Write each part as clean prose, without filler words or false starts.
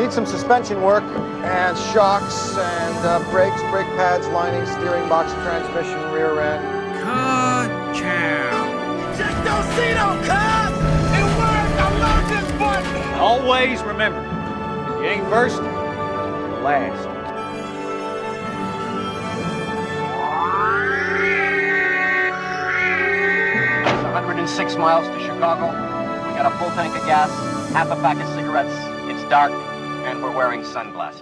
Need some suspension work and shocks and brakes, brake pads, lining, steering box, transmission, rear end. Ka-chow. Just don't see no cars! It works! I love this button! Always remember, if you ain't first, you're last. 106 miles to Chicago. We got a full tank of gas, half a pack of cigarettes. It's dark, and we're wearing sunglasses.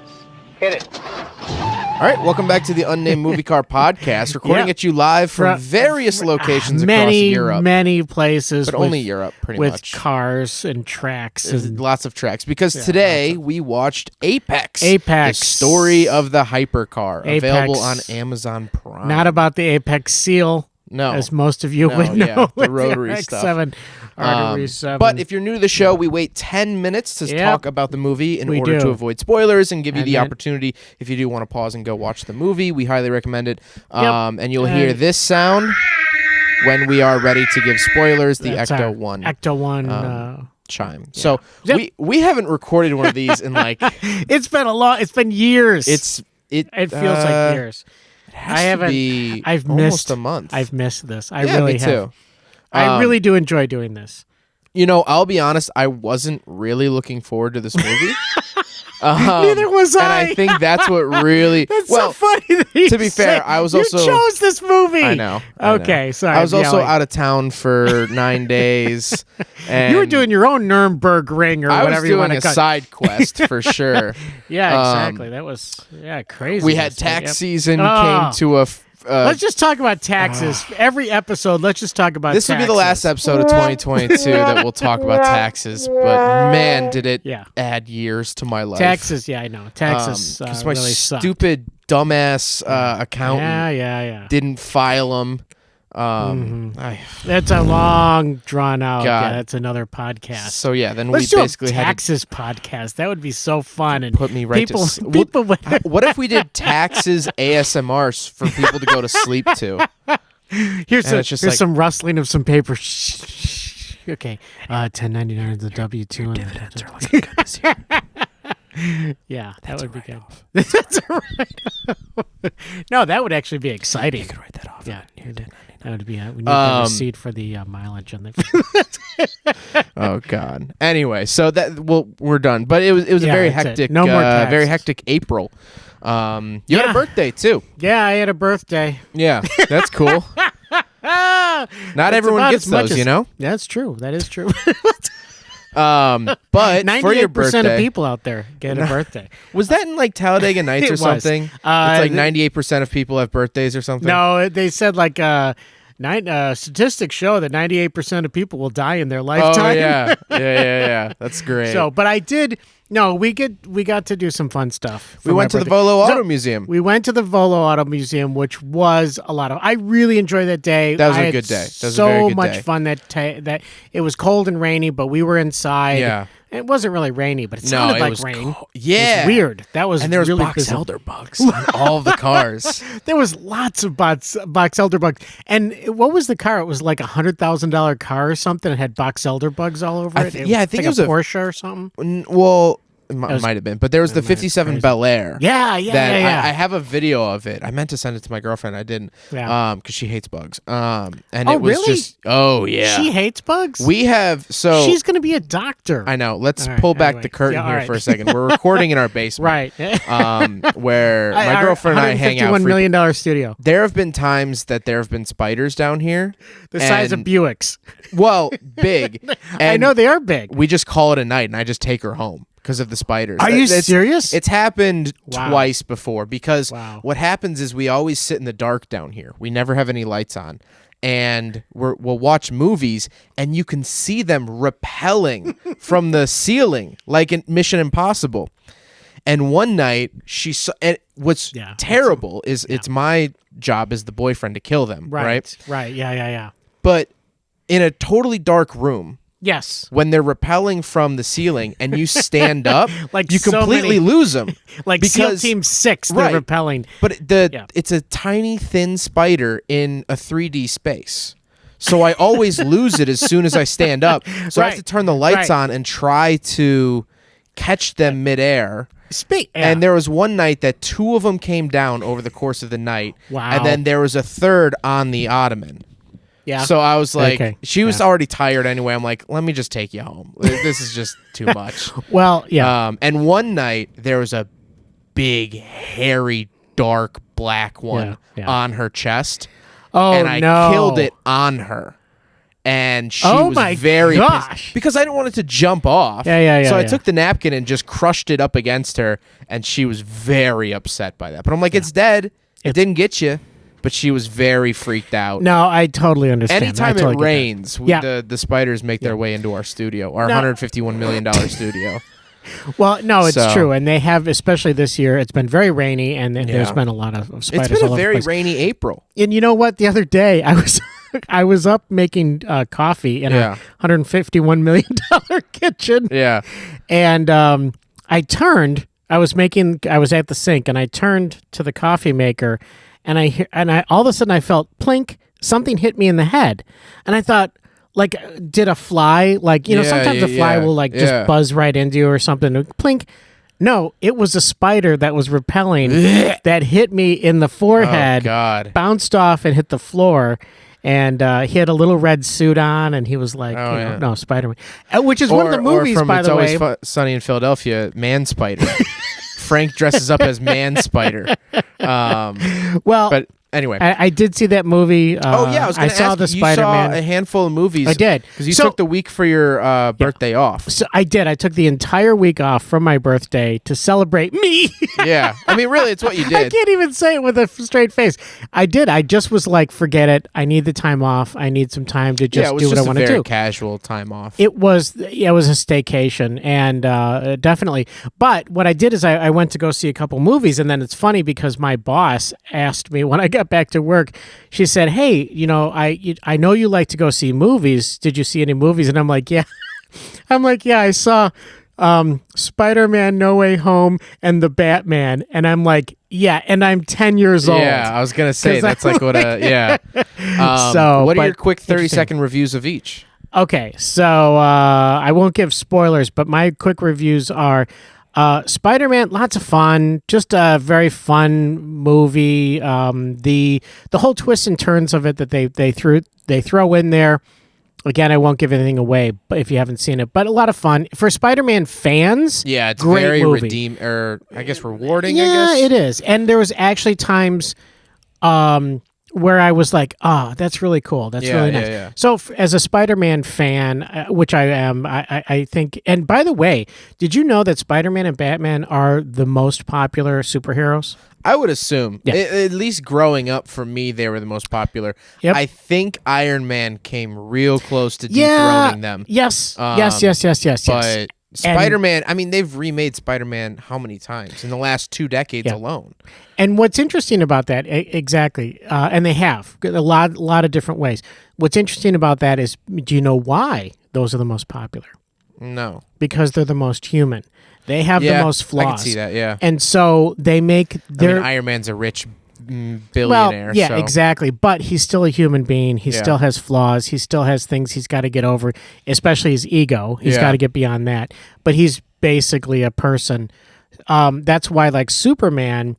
Hit it. All right, welcome back to the Unnamed Movie Car Podcast, recording at you live from various locations across Europe. Many places. But only Europe, pretty with much. With cars and tracks. There's lots of tracks. Because today we watched Apex. The story of the Hypercar, Apex. Available on Amazon Prime. Not about the Apex seal. No. As most of you would know. Yeah, the rotary stuff. Rotary 7. But if you're new to the show, we wait 10 minutes to talk about the movie in order to avoid spoilers and give you the opportunity, if you do want to pause and go watch the movie. We highly recommend it. And you'll hear this sound when we are ready to give spoilers, the Ecto 1. Ecto 1 chime. Yeah. So we haven't recorded one of these in like... It's been years. It feels like years. I've missed a month. I've missed this. I really me have. Too. I really do enjoy doing this. You know, I'll be honest, I wasn't really looking forward to this movie. Neither was I. And I think that's what really... That's so funny that to be fair, I was also... You chose this movie! I know. Okay, sorry. I was also out of town for 9 days. And you were doing your own Nuremberg ring or whatever you want to call it. I was doing a side quest for sure. Yeah, exactly. That was crazy. We had tax season came to a... let's just talk about taxes. Every episode, let's just talk about this taxes. Will be the last episode of 2022 that we'll talk about taxes. But man, did it add years to my life. Taxes, I know. Taxes because my really stupid, dumbass accountant didn't file them. That's a long, drawn out. Yeah, that's another podcast. So then let's we do basically a had taxes podcast. That would be so fun and put me right people, to people would... What if we did taxes ASMRs for people to go to sleep to? Here's some rustling of some paper. Okay, 1099 is the W-2 dividends are looking good this year. Yeah, that would be good. That's a write-off. No, that would actually be exciting. You could write that off. Yeah, that would be. We need the receipt for the mileage on the. Oh God. Anyway, so we're done. But it was a very hectic, no more very hectic April. You had a birthday too. Yeah, I had a birthday. Yeah, that's cool. Not everyone gets those, you know. That's true. That is true. But 98% for your birthday, of people out there get a birthday. Was that in like Talladega Nights or something? It's like 98% of people have birthdays or something. No, they said like statistics show that 98% of people will die in their lifetime. Oh yeah. That's great. So, but I did. No, we got to do some fun stuff. We went to the Volo Auto Museum. We went to the Volo Auto Museum, which was a lot of. I really enjoyed that day. That was a good day. That was a very good much day. Fun that it was cold and rainy, but we were inside. Yeah. It wasn't really rainy, but it sounded like rain. Yeah. It was weird. That was and there was really box elder bugs on all the cars. There was lots of box elder bugs. And what was the car? It was like $100,000 car or something. It had box elder bugs all over it. I think it was a Porsche or something. Well, it might have been, but there was the 57 Bel Air. Yeah. I have a video of it. I meant to send it to my girlfriend. I didn't. Yeah. Because she hates bugs. And it was just. Oh yeah. She hates bugs. We have She's gonna be a doctor. I know. Let's pull back the curtain here for a second. We're recording in our basement, right? Where my girlfriend and I hang out. $151 million studio. There have been times that there have been spiders down here, the size of Buicks. Well, big. And I know they are big. We just call it a night, and I just take her home. Because of the spiders. Are you serious? It's happened twice before. Because what happens is we always sit in the dark down here. We never have any lights on. And we'll watch movies, and you can see them rappelling from the ceiling, like in Mission Impossible. And one night, she saw... And what's terrible is it's my job as the boyfriend to kill them, right? Right, yeah. But in a totally dark room... Yes. When they're rappelling from the ceiling and you stand up, like you completely lose them. Like SEAL Team 6, they're rappelling. But it's a tiny, thin spider in a 3D space. So I always lose it as soon as I stand up. So I have to turn the lights on and try to catch them midair. And there was one night that 2 of them came down over the course of the night. Wow. And then there was a third on the ottoman. Yeah. So I was like, Okay. she was already tired anyway. I'm like, let me just take you home. This is just too much. Well, yeah. And one night there was a big, hairy, dark, black one on her chest. Oh, and I no. killed it on her. And she Oh was my very gosh. pissed because I didn't want it to jump off. Yeah, So I took the napkin and just crushed it up against her, and she was very upset by that. But I'm like, it's dead. It didn't get you. But she was very freaked out. No, I totally understand. Anytime I totally it rains, the spiders make their way into our studio, our No. $151 million studio. Well, no, it's So- true, and they have, especially this year. It's been very rainy, and there's been a lot of spiders. It's been all a over the very place. rainy April. And you know what? The other day, I was I was up making coffee in a $151 million kitchen. Yeah. And I turned. I was at the sink, and I turned to the coffee maker, and I all of a sudden I felt plink. Something hit me in the head, and I thought, like, did a fly, like, sometimes a fly will like just buzz right into you or something. Plink. No, it was a spider that was repelling that hit me in the forehead. Oh, God. Bounced off and hit the floor. And he had a little red suit on, and he was like, no, Spider-Man. Which is one of the movies, or from by It's the way. Always Sunny in Philadelphia, Man Spider. Frank dresses up as Man Spider. Well, but anyway. I did see that movie. I was going to saw ask, the Spider-Man. You saw a handful of movies. I did. Because you took the week for your birthday off. So I did. I took the entire week off from my birthday to celebrate me. Yeah. I mean, really, it's what you did. I can't even say it with a straight face. I did. I just was like, forget it. I need the time off. I need some time to just do what I want to do. It was just a very casual time off. It was a staycation, and definitely. But what I did is I went to go see a couple movies, and then it's funny because my boss asked me when I got back to work, she said, hey, I know you like to go see movies. Did you see any movies? And I'm like, yeah. I saw Spider-Man No Way Home and the Batman. And I'm like, yeah, and I'm 10 years old. Yeah, I was going to say, that's like what So, what are your quick 30-second reviews of each? Okay, so I won't give spoilers, but my quick reviews are Spider-Man, lots of fun, just a very fun movie. The whole twists and turns of it that they throw in there. Again, I won't give anything away, but if you haven't seen it, but a lot of fun for Spider-Man fans. Yeah, it's great very movie. I guess rewarding. Yeah, I guess it is, and there was actually times where I was like, oh, that's really cool. That's really nice. Yeah. So as a Spider-Man fan, which I am, I think, and by the way, did you know that Spider-Man and Batman are the most popular superheroes? I would assume. Yeah. At least growing up, for me, they were the most popular. Yep. I think Iron Man came real close to dethroning them. Yes. But Spider-Man, I mean, they've remade Spider-Man how many times in the last 2 decades alone? And what's interesting about that, exactly, and they have a lot of different ways. What's interesting about that is, do you know why those are the most popular? No. Because they're the most human. They have the most flaws. I can see that, yeah. And so they make their... Iron Man's a rich billionaire. Well, yeah, so. exactly. But he's still a human being. He still has flaws. He still has things he's got to get over, especially his ego. He's got to get beyond that. But he's basically a person. That's why, like, Superman...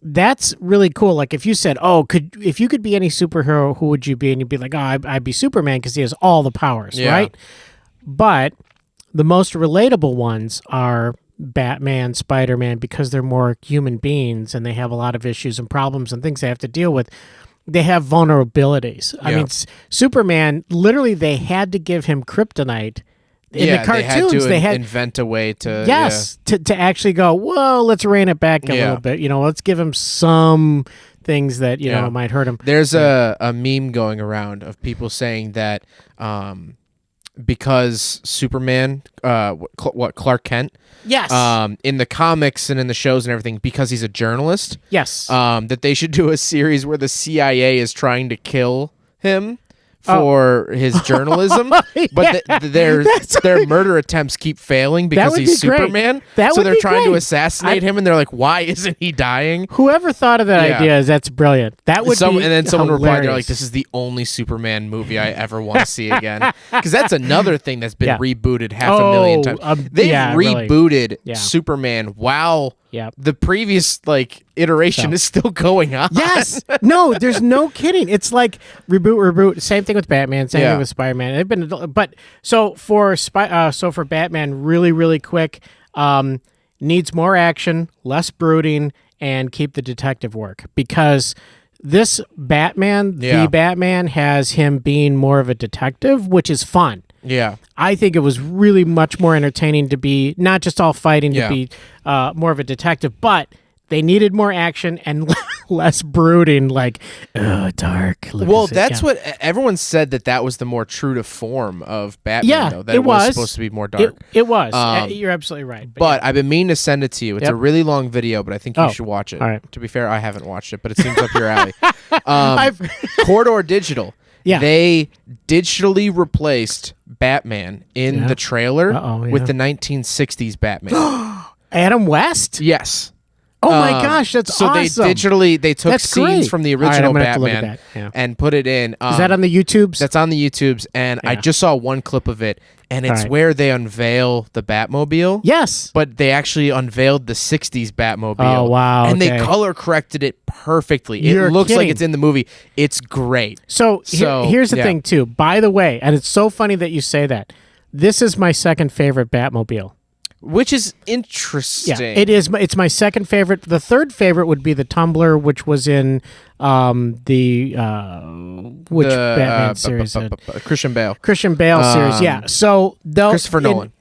That's really cool. Like if you said, if you could be any superhero, who would you be? And you'd be like, I'd be Superman because he has all the powers, right? But the most relatable ones are Batman, Spider-Man, because they're more human beings and they have a lot of issues and problems and things they have to deal with. They have vulnerabilities. I mean, Superman, literally they had to give him kryptonite. In the cartoons, they had to invent a way to to actually go, whoa, let's rein it back a little bit. Let's give him some things that might hurt him. There's a meme going around of people saying that because Superman, Clark Kent, in the comics and in the shows and everything, because he's a journalist, yes, that they should do a series where the CIA is trying to kill him for his journalism, but their murder attempts keep failing because he's Superman. So they're trying to assassinate him, and they're like, "Why isn't he dying?" Whoever thought of that idea, that's brilliant. That would be and then someone hilarious. replied, they're like, "This is the only Superman movie I ever want to see again," because that's another thing that's been rebooted half a million times. They've rebooted Superman while the previous iteration is still going on. Yes. No, there's no kidding. It's like reboot. Same thing with Batman. Same thing with Spider-Man. They've been, but so for Batman, really, really quick, needs more action, less brooding, and keep the detective work, because this Batman, the Batman, has him being more of a detective, which is fun. Yeah. I think it was really much more entertaining to be not just all fighting, to be more of a detective, but they needed more action and less brooding, dark. Well, that's what everyone said, that was the more true to form of Batman, though. That it was supposed to be more dark. It was. You're absolutely right. But I've been meaning to send it to you. It's a really long video, but I think you should watch it. All right. To be fair, I haven't watched it, but it seems up your alley. Corridor Digital. Yeah. They digitally replaced Batman in the trailer with the 1960s Batman. Adam West? Yes. Oh my gosh, that's awesome. So they took scenes from the original Batman and put it in. Is that on the YouTubes? That's on the YouTubes, and I just saw one clip of it, and it's where they unveil the Batmobile. Yes. But they actually unveiled the 60s Batmobile. Oh, wow. And they color corrected it perfectly. It looks like it's in the movie. It's great. So here's the thing, too. By the way, and it's so funny that you say that, this is my second favorite Batmobile. Which is interesting. Yeah, it is. It's my second favorite. The third favorite would be the Tumbler, which was in the Batman series? Christian Bale. Christian Bale series. Yeah. So Christopher Nolan.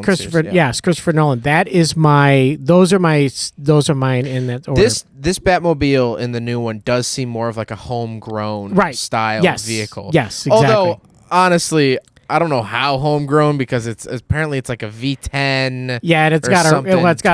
Christopher Nolan. That is my. Those are mine in that order. This Batmobile in the new one does seem more of like a homegrown style vehicle. Yes. Exactly. Although honestly, I don't know how homegrown, because it's apparently like a V10. Yeah, and it's got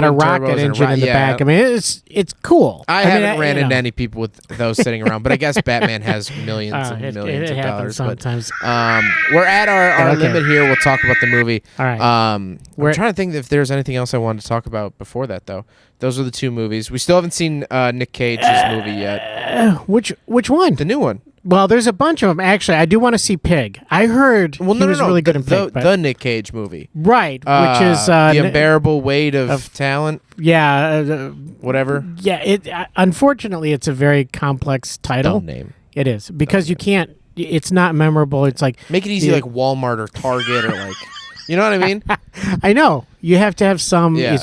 a rocket engine in the back. I mean, it's cool. I haven't ran into any people with those sitting around, but I guess Batman has millions and millions of dollars. Sometimes. But we're at our limit here. We'll talk about the movie. All right. I'm trying to think if there's anything else I wanted to talk about before that, though. Those are the two movies. We still haven't seen Nick Cage's movie yet. Which one? The new one. Well, there's a bunch of them. Actually, I do want to see Pig. I heard he was really good in Pig. The Nick Cage movie. Right, which is... The Unbearable Weight of Talent. Yeah. Whatever. Yeah, unfortunately, it's a very complex title. Dumb name. It is, because you can't... It's not memorable. It's like... Make it easy, like Walmart or Target or like... You know what I mean? I know. You have to have some... Yeah.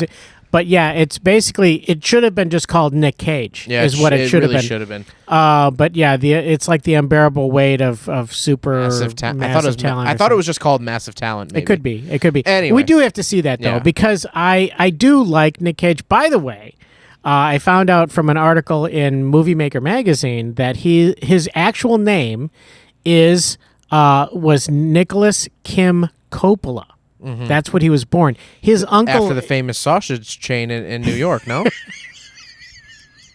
But yeah, it's basically, it should have been just called Nick Cage. Yeah, is what it should really have been. Should have been. But yeah, it's like the unbearable weight of super massive talent. I thought it was just called Massive Talent. Maybe. It could be. Anyway, we do have to see that though, because I do like Nick Cage. By the way, I found out from an article in Movie Maker magazine that his actual name was Nicholas Kim Coppola. Mm-hmm. That's what he was born. His uncle, after the famous sausage chain in New York. No,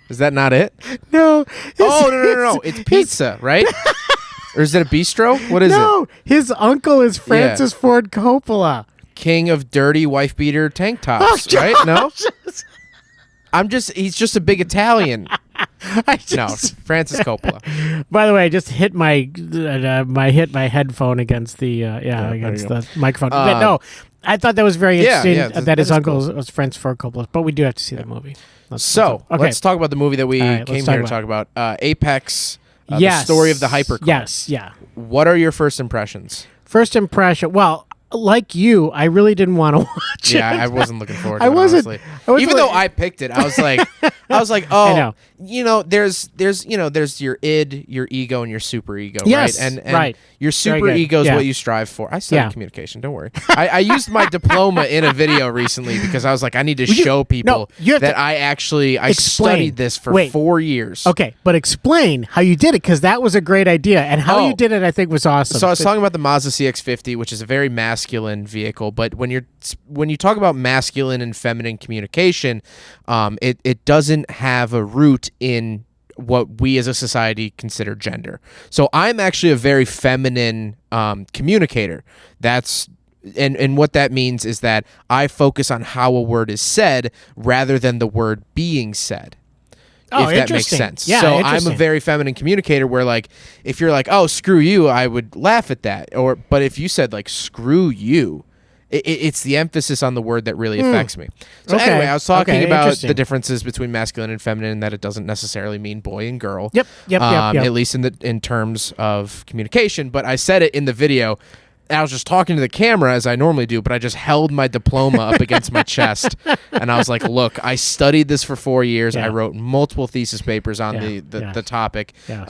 is that not it? No. No! It's pizza, right? Or is it a bistro? What is it? No, his uncle is Francis Ford Coppola, king of dirty wife beater tank tops, right? No, he's just a big Italian. No, Francis Coppola. By the way, I just hit my headphone against the the microphone. But no, I thought that was very interesting that his uncle was Francis Ford Coppola. But we do have to see the movie. Let's talk about the movie that we came here to talk about. Apex. The story of the Hypercar. Yes, yeah. What are your first impressions? First impression. Well, like you, I really didn't want to watch it. Yeah, I wasn't looking forward to it, honestly. Even though I picked it, I was like, oh, there's your id, your ego, and your super ego, yes, right? And your super ego is what you strive for. I studied communication, don't worry. I used my diploma in a video recently because I was like, I need to show people that I studied this for 4 years. Okay, but explain how you did it, because that was a great idea, and how you did it, I think, was awesome. So I was talking about the Mazda CX-50, which is a very masculine vehicle, but when you talk about masculine and feminine communication, it doesn't have a root in what we as a society consider gender. So I'm actually a very feminine communicator. And what that means is that I focus on how a word is said rather than the word being said. Oh, if that makes sense. Yeah, so I'm a very feminine communicator where, like, if you're like, oh, screw you, I would laugh at that. But if you said, like, screw you, it's the emphasis on the word that really affects me. So anyway, I was talking about the differences between masculine and feminine, and that it doesn't necessarily mean boy and girl. Yep. At least in terms of communication. But I said it in the video. I was just talking to the camera as I normally do, but I just held my diploma up against my chest, and I was like, look, I studied this for 4 years. I wrote multiple thesis papers on the topic. Yes.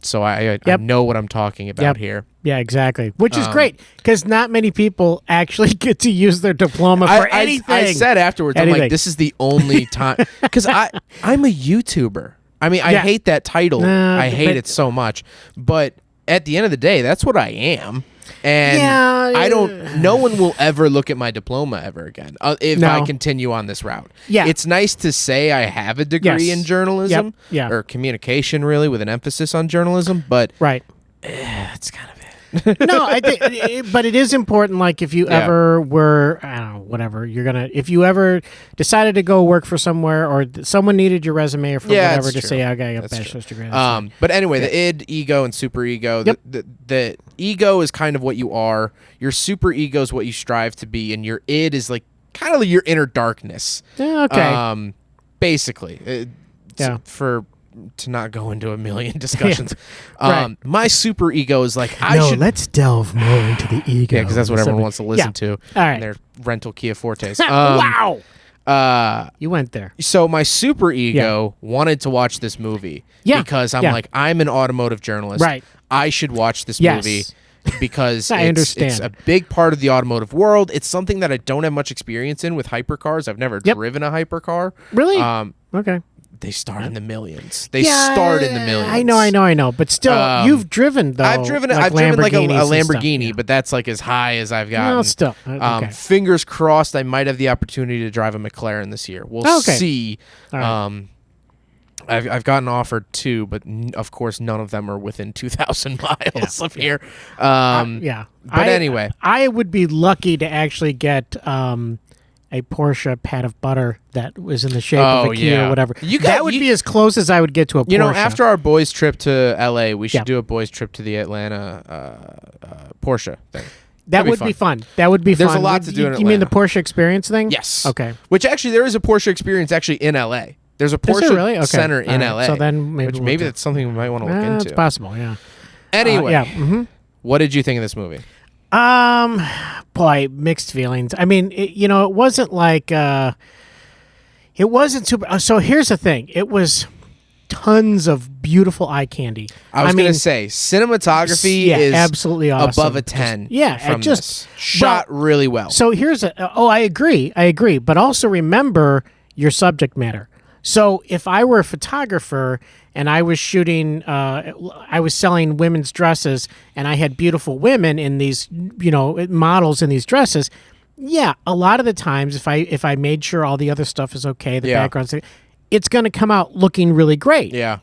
So I know what I'm talking about here. Yeah, exactly. Which is great, because not many people actually get to use their diploma for anything. I said afterwards, I'm like, this is the only time, because I'm a YouTuber. I mean, I hate that title. I hate it so much. But at the end of the day, that's what I am. And no one will ever look at my diploma ever again if I continue on this route. Yeah. It's nice to say I have a degree in journalism or communication, really, with an emphasis on journalism, but it's kind of it. No, I think, but it is important. Like, if you ever were, I don't know, whatever if you ever decided to go work for somewhere, or someone needed your resume or for whatever, to say, okay, I got a bachelor's degree. But anyway, the id, ego, and super ego. The ego is kind of what you are. Your super ego is what you strive to be, and your id is like kind of your inner darkness. Okay. Basically, to not go into a million discussions. My super ego is like, let's delve more into the ego. Yeah, because that's what everyone wants to listen to. All right. In their rental Kia Fortes. Wow. You went there. So my super ego wanted to watch this movie because I'm like, I'm an automotive journalist. Right. I should watch this movie because I understand. It's a big part of the automotive world. It's something that I don't have much experience in with hypercars. I've never driven a hypercar. Really? Okay. They start in the millions. They start in the millions. I know. But still, you've driven, though. I've driven like a Lamborghini, but that's like as high as I've gotten. Well, still. Okay. Fingers crossed, I might have the opportunity to drive a McLaren this year. We'll see. Right. I've gotten offered 2, but of course none of them are within 2,000 miles of here. But anyway, I would be lucky to actually get a Porsche pat of butter that was in the shape of a Kia or whatever. That would be as close as I would get to a Porsche. You know, after our boys' trip to L.A., we should do a boys' trip to the Atlanta Porsche thing. That would be fun. That would be fun. There's a lot to do in Atlanta. You mean the Porsche experience thing? Yes. Okay. Which actually, there is a Porsche experience actually in L.A. There's a Porsche center in L.A. So then maybe that's something we might want to look into. It's possible, yeah. Anyway, what did you think of this movie? Boy, mixed feelings. I mean, it wasn't like it wasn't super. So here's the thing: it was tons of beautiful eye candy. I was going to say cinematography is absolutely awesome. Above a 10. From this. Shot really well. So here's I agree, but also remember your subject matter. So if I were a photographer and I was shooting, I was selling women's dresses, and I had beautiful women in these, models in these dresses. Yeah, a lot of the times, if I made sure all the other stuff is okay, the background's, it's going to come out looking really great. Yeah.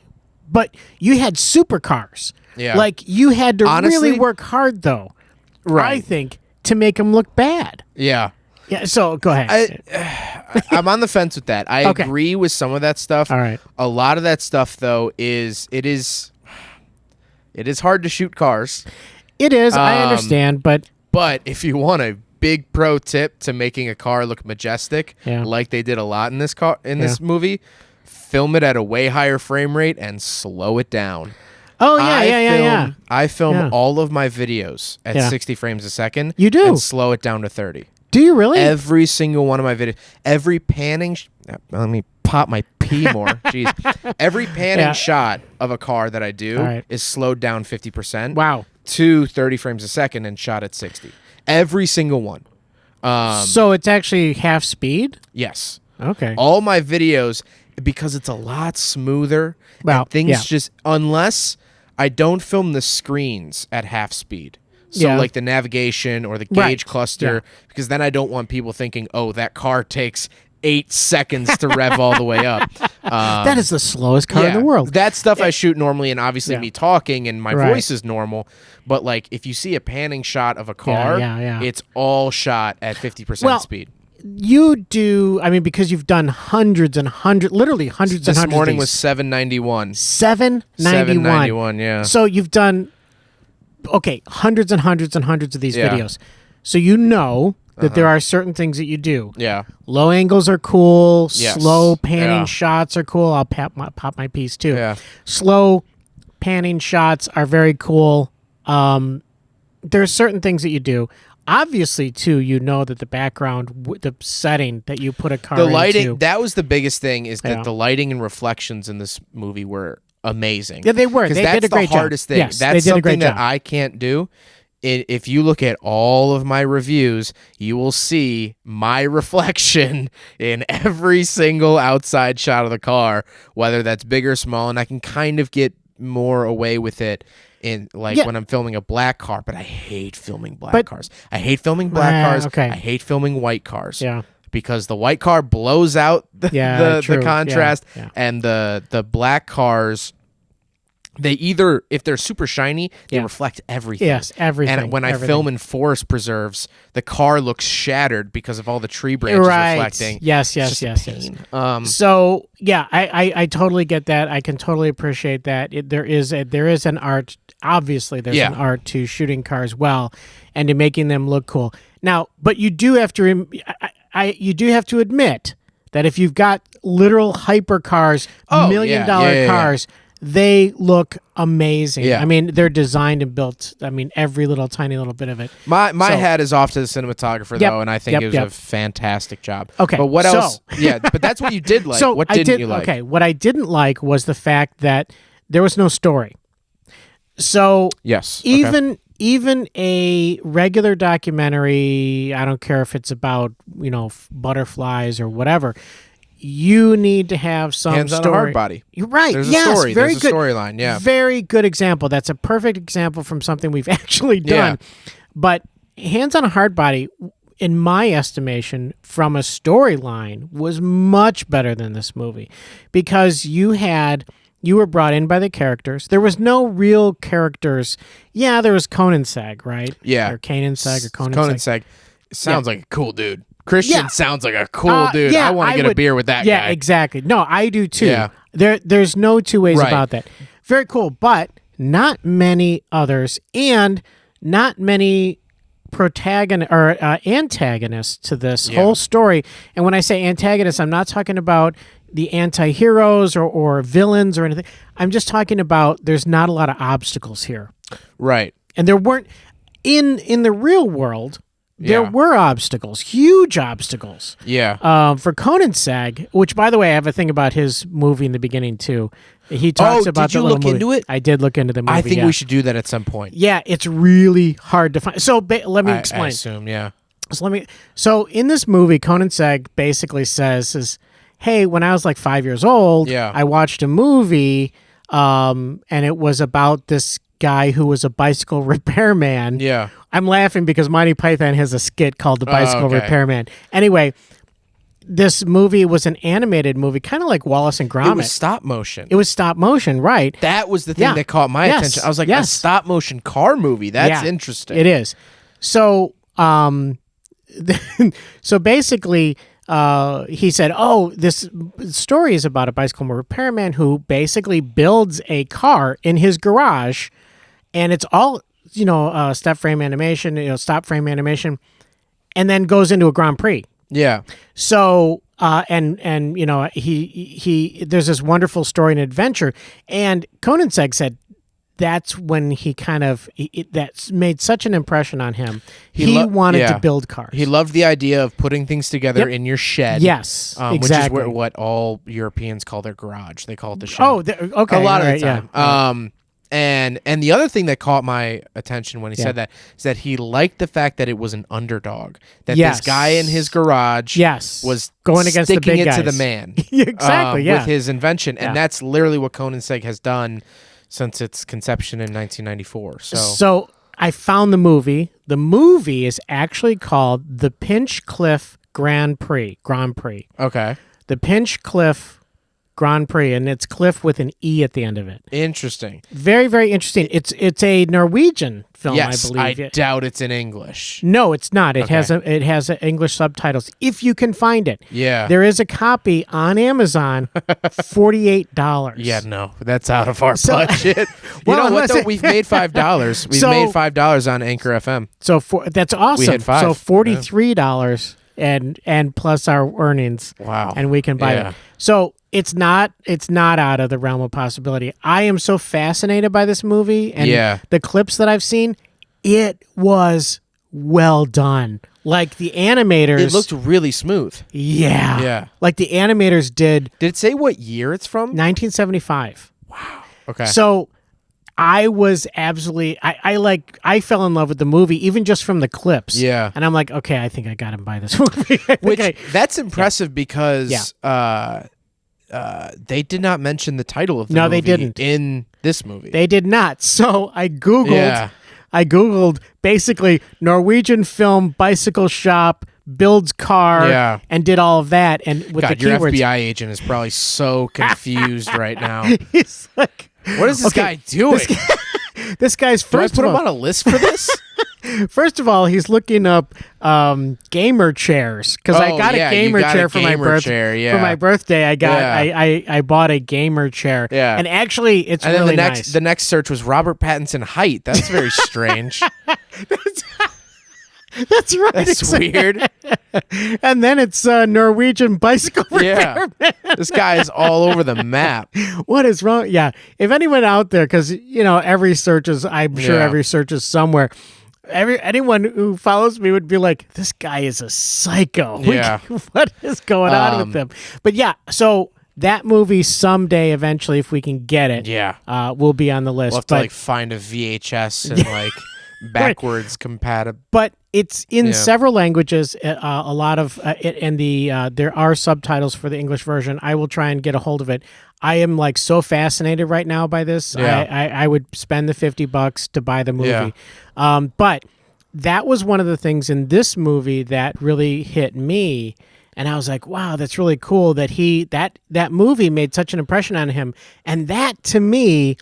But you had supercars. Yeah. Like, you had to really work hard, though. Right. I think, to make them look bad. Yeah. Yeah, so go ahead. I'm on the fence with that. I agree with some of that stuff. All right. A lot of that stuff, though, is hard to shoot cars. It is. I understand, but if you want a big pro tip to making a car look majestic, like they did a lot in this movie, film it at a way higher frame rate and slow it down. Oh yeah. I film all of my videos at 60 frames a second. You do, and slow it down to 30. Do you really? Every single one of my videos, every panning. Let me pop my pee more. Jeez. Every panning shot of a car that I do is slowed down 50%. Wow. To 30 frames a second and shot at 60. Every single one. So it's actually half speed? Yes. Okay. All my videos, because it's a lot smoother. Wow. And things just, unless I don't film the screens at half speed. So like the navigation or the gauge cluster, because then I don't want people thinking, oh, that car takes 8 seconds to rev all the way up. That is the slowest car in the world. That stuff I shoot normally, and obviously me talking and my Right. voice is normal. But like, if you see a panning shot of a car, it's all shot at 50% speed. You do, I mean, because you've done hundreds and hundreds, literally hundreds and hundreds. This morning of was these. 791. 791. Yeah. So you've done, hundreds and hundreds and hundreds of these videos. So you know that there are certain things that you do. Yeah. Low angles are cool. Yes. Slow panning Yeah. shots are cool. I'll pop my piece too. Yeah. Slow panning shots are very cool. There are certain things that you do. Obviously, too, you know that the background, the setting that you put a car The lighting, into. that was the biggest thing, is that the lighting and reflections in this movie were amazing. Yeah, they were. They that's did a great the hardest job. thing. Yes, That's they did a something great that job. I can't do. If you look at all of my reviews, you will see my reflection in every single outside shot of the car, whether that's big or small, and I can kind of get more away with it in when I'm filming a black car, but I hate filming black cars. I hate filming black cars. Okay. I hate filming white cars. Yeah. Because the white car blows out the contrast, and the black cars, they either, if they're super shiny, they reflect everything. Yes, everything. And when I film in forest preserves, the car looks shattered because of all the tree branches reflecting. Yes. So yeah, I totally get that. I can totally appreciate that. There is an art. Obviously, there's an art to shooting cars well, and to making them look cool. Now, but you do have to. You do have to admit that if you've got literal hypercars, $1 million cars. They look amazing. Yeah. I mean, they're designed and built. I mean, every little tiny little bit of it. My hat is off to the cinematographer though, and I think it was a fantastic job. Okay, but what else? Yeah, but that's what you did like. So what didn't you like? Okay, what I didn't like was the fact that there was no story. So yes, even a regular documentary, I don't care if it's about butterflies or whatever. You need to have some Hands story. on a hard body. You're right. There's yes, a story. Very There's good. a storyline. Yeah. Very good example. That's a perfect example from something we've actually done. Yeah. But Hands on a Hard Body, in my estimation, from a storyline, was much better than this movie because you were brought in by the characters. There was no real characters. Yeah, there was Conan Sag, right? Yeah. Or Kanan Sag or Conan Sag. Sounds like a cool dude. Christian sounds like a cool dude. Yeah, I want to get a beer with that guy. Yeah, exactly. No, I do too. Yeah. There's no two ways Right. about that. Very cool, but not many others, and not many antagonists to this whole story. And when I say antagonists, I'm not talking about the anti-heroes or villains or anything. I'm just talking about there's not a lot of obstacles here. Right. And there weren't in the real world. There were obstacles, huge obstacles. Yeah. For Conan Sag, which, by the way, I have a thing about his movie in the beginning too. He talks about. Did you the little look movie. into it? I did look into the movie. I think we should do that at some point. Yeah, it's really hard to find. So let me explain. I assume, yeah. So in this movie, Conan Sag basically says, "Hey, when I was like 5 years old, I watched a movie, and it was about this guy who was a bicycle repairman." Yeah. I'm laughing because Monty Python has a skit called The Bicycle Repairman. Anyway, this movie was an animated movie, kind of like Wallace and Gromit. It was stop motion. It was stop motion, right? That was the thing that caught my attention. I was like, a stop motion car movie. That's interesting. It is. So, so basically, he said, "Oh, this story is about a bicycle repairman who basically builds a car in his garage, and it's all stop frame animation, and then goes into a Grand Prix." Yeah. So, he there's this wonderful story and adventure, and Conan Sag said that's when he that's made such an impression on him. He wanted to build cars. He loved the idea of putting things together in your shed. Yes, exactly. Which is what all Europeans call their garage. They call it the shed. Oh, okay. A lot of the time. Yeah. And the other thing that caught my attention when he said that is that he liked the fact that it was an underdog. That this guy in his garage was going against the big guys. to the man. Exactly, with his invention. And that's literally what Conan Sag has done since its conception in 1994. So I found the movie. The movie is actually called The Pinchcliffe Grand Prix. Okay. The Pinchcliffe Grand Prix, and it's Cliff with an E at the end of it. Interesting. Very, very interesting. It's a Norwegian film, Yes, I believe. I doubt it's in English. No, it's not. It Okay. has English subtitles if you can find it. Yeah. There is a copy on Amazon, $48. Yeah, no, that's out of our budget. You Well, know what unless though? it- We've made $5. We've So- made $5 on Anchor FM. So that's awesome. hit 5. So $43 and plus our earnings. Wow. And we can buy Yeah. it. So it's not out of the realm of possibility. I am so fascinated by this movie and Yeah. the clips that I've seen. It was well done. Like the animators, It looked really smooth. yeah, Yeah. like the animators did Did it say what year it's from? 1975. Okay. So I was absolutely I fell in love with the movie even just from the clips. Yeah. And I'm like, okay, I think I got to buy this movie. I think Which that's impressive because Yeah. they did not mention the title of the No, movie they didn't. in this movie. they did not. So I googled Yeah. basically Norwegian film bicycle shop builds car Yeah. and did all of that and with God, the your keywords. FBI agent is probably so confused right now. He's like, What is this Okay, guy doing? this guy's Do I first put of him all, on a list for this? First of all, he's looking up gamer chairs because I Oh, got yeah, a you gamer got chair a for my gamer chair, for yeah. my birthday. I got Yeah. I bought a gamer chair. Yeah. and actually, it's And then really the next search was Robert Pattinson height. That's very strange. nice. That's right. That's exactly. weird. And then it's Norwegian bicycle Yeah. repairman. This guy is all over the map. What is wrong? Yeah, if anyone out there, because every search is, I'm sure Yeah. every search is somewhere. Anyone who follows me would be like, this guy is a psycho. Yeah. What is going on with him? But yeah, so that movie someday, eventually, if we can get it, Yeah. will be on the list. We'll have to find a VHS and backwards compatible. But it's in Yeah. several languages. A lot of it, and there are subtitles for the English version. I will try and get a hold of it. I am so fascinated right now by this. Yeah. I would spend the $50 to buy the movie. Yeah. But that was one of the things in this movie that really hit me. And I was like, wow, that's really cool that that movie made such an impression on him. And that to me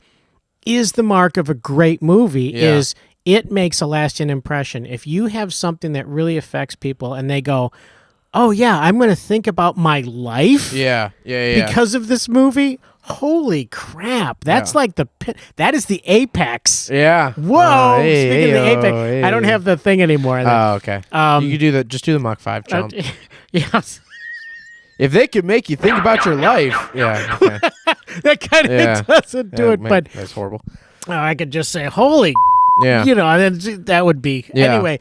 is the mark of a great movie. Yeah. Is it makes a lasting impression. If you have something that really affects people and they go, oh yeah, I'm going to think about my life Yeah. Yeah. because of this movie. Holy crap. That's Yeah. that is the apex. Yeah. Whoa. Hey, Speaking of the hey, apex, oh, hey. I don't have the thing anymore. Oh, okay. You could do that. Just do the Mach 5 jump. Yes. If they could make you think about your life. Yeah. Okay. That kind of Yeah. doesn't do Yeah, it, but that's horrible. I could just say, holy, Yeah. and then that would be. Yeah. Anyway,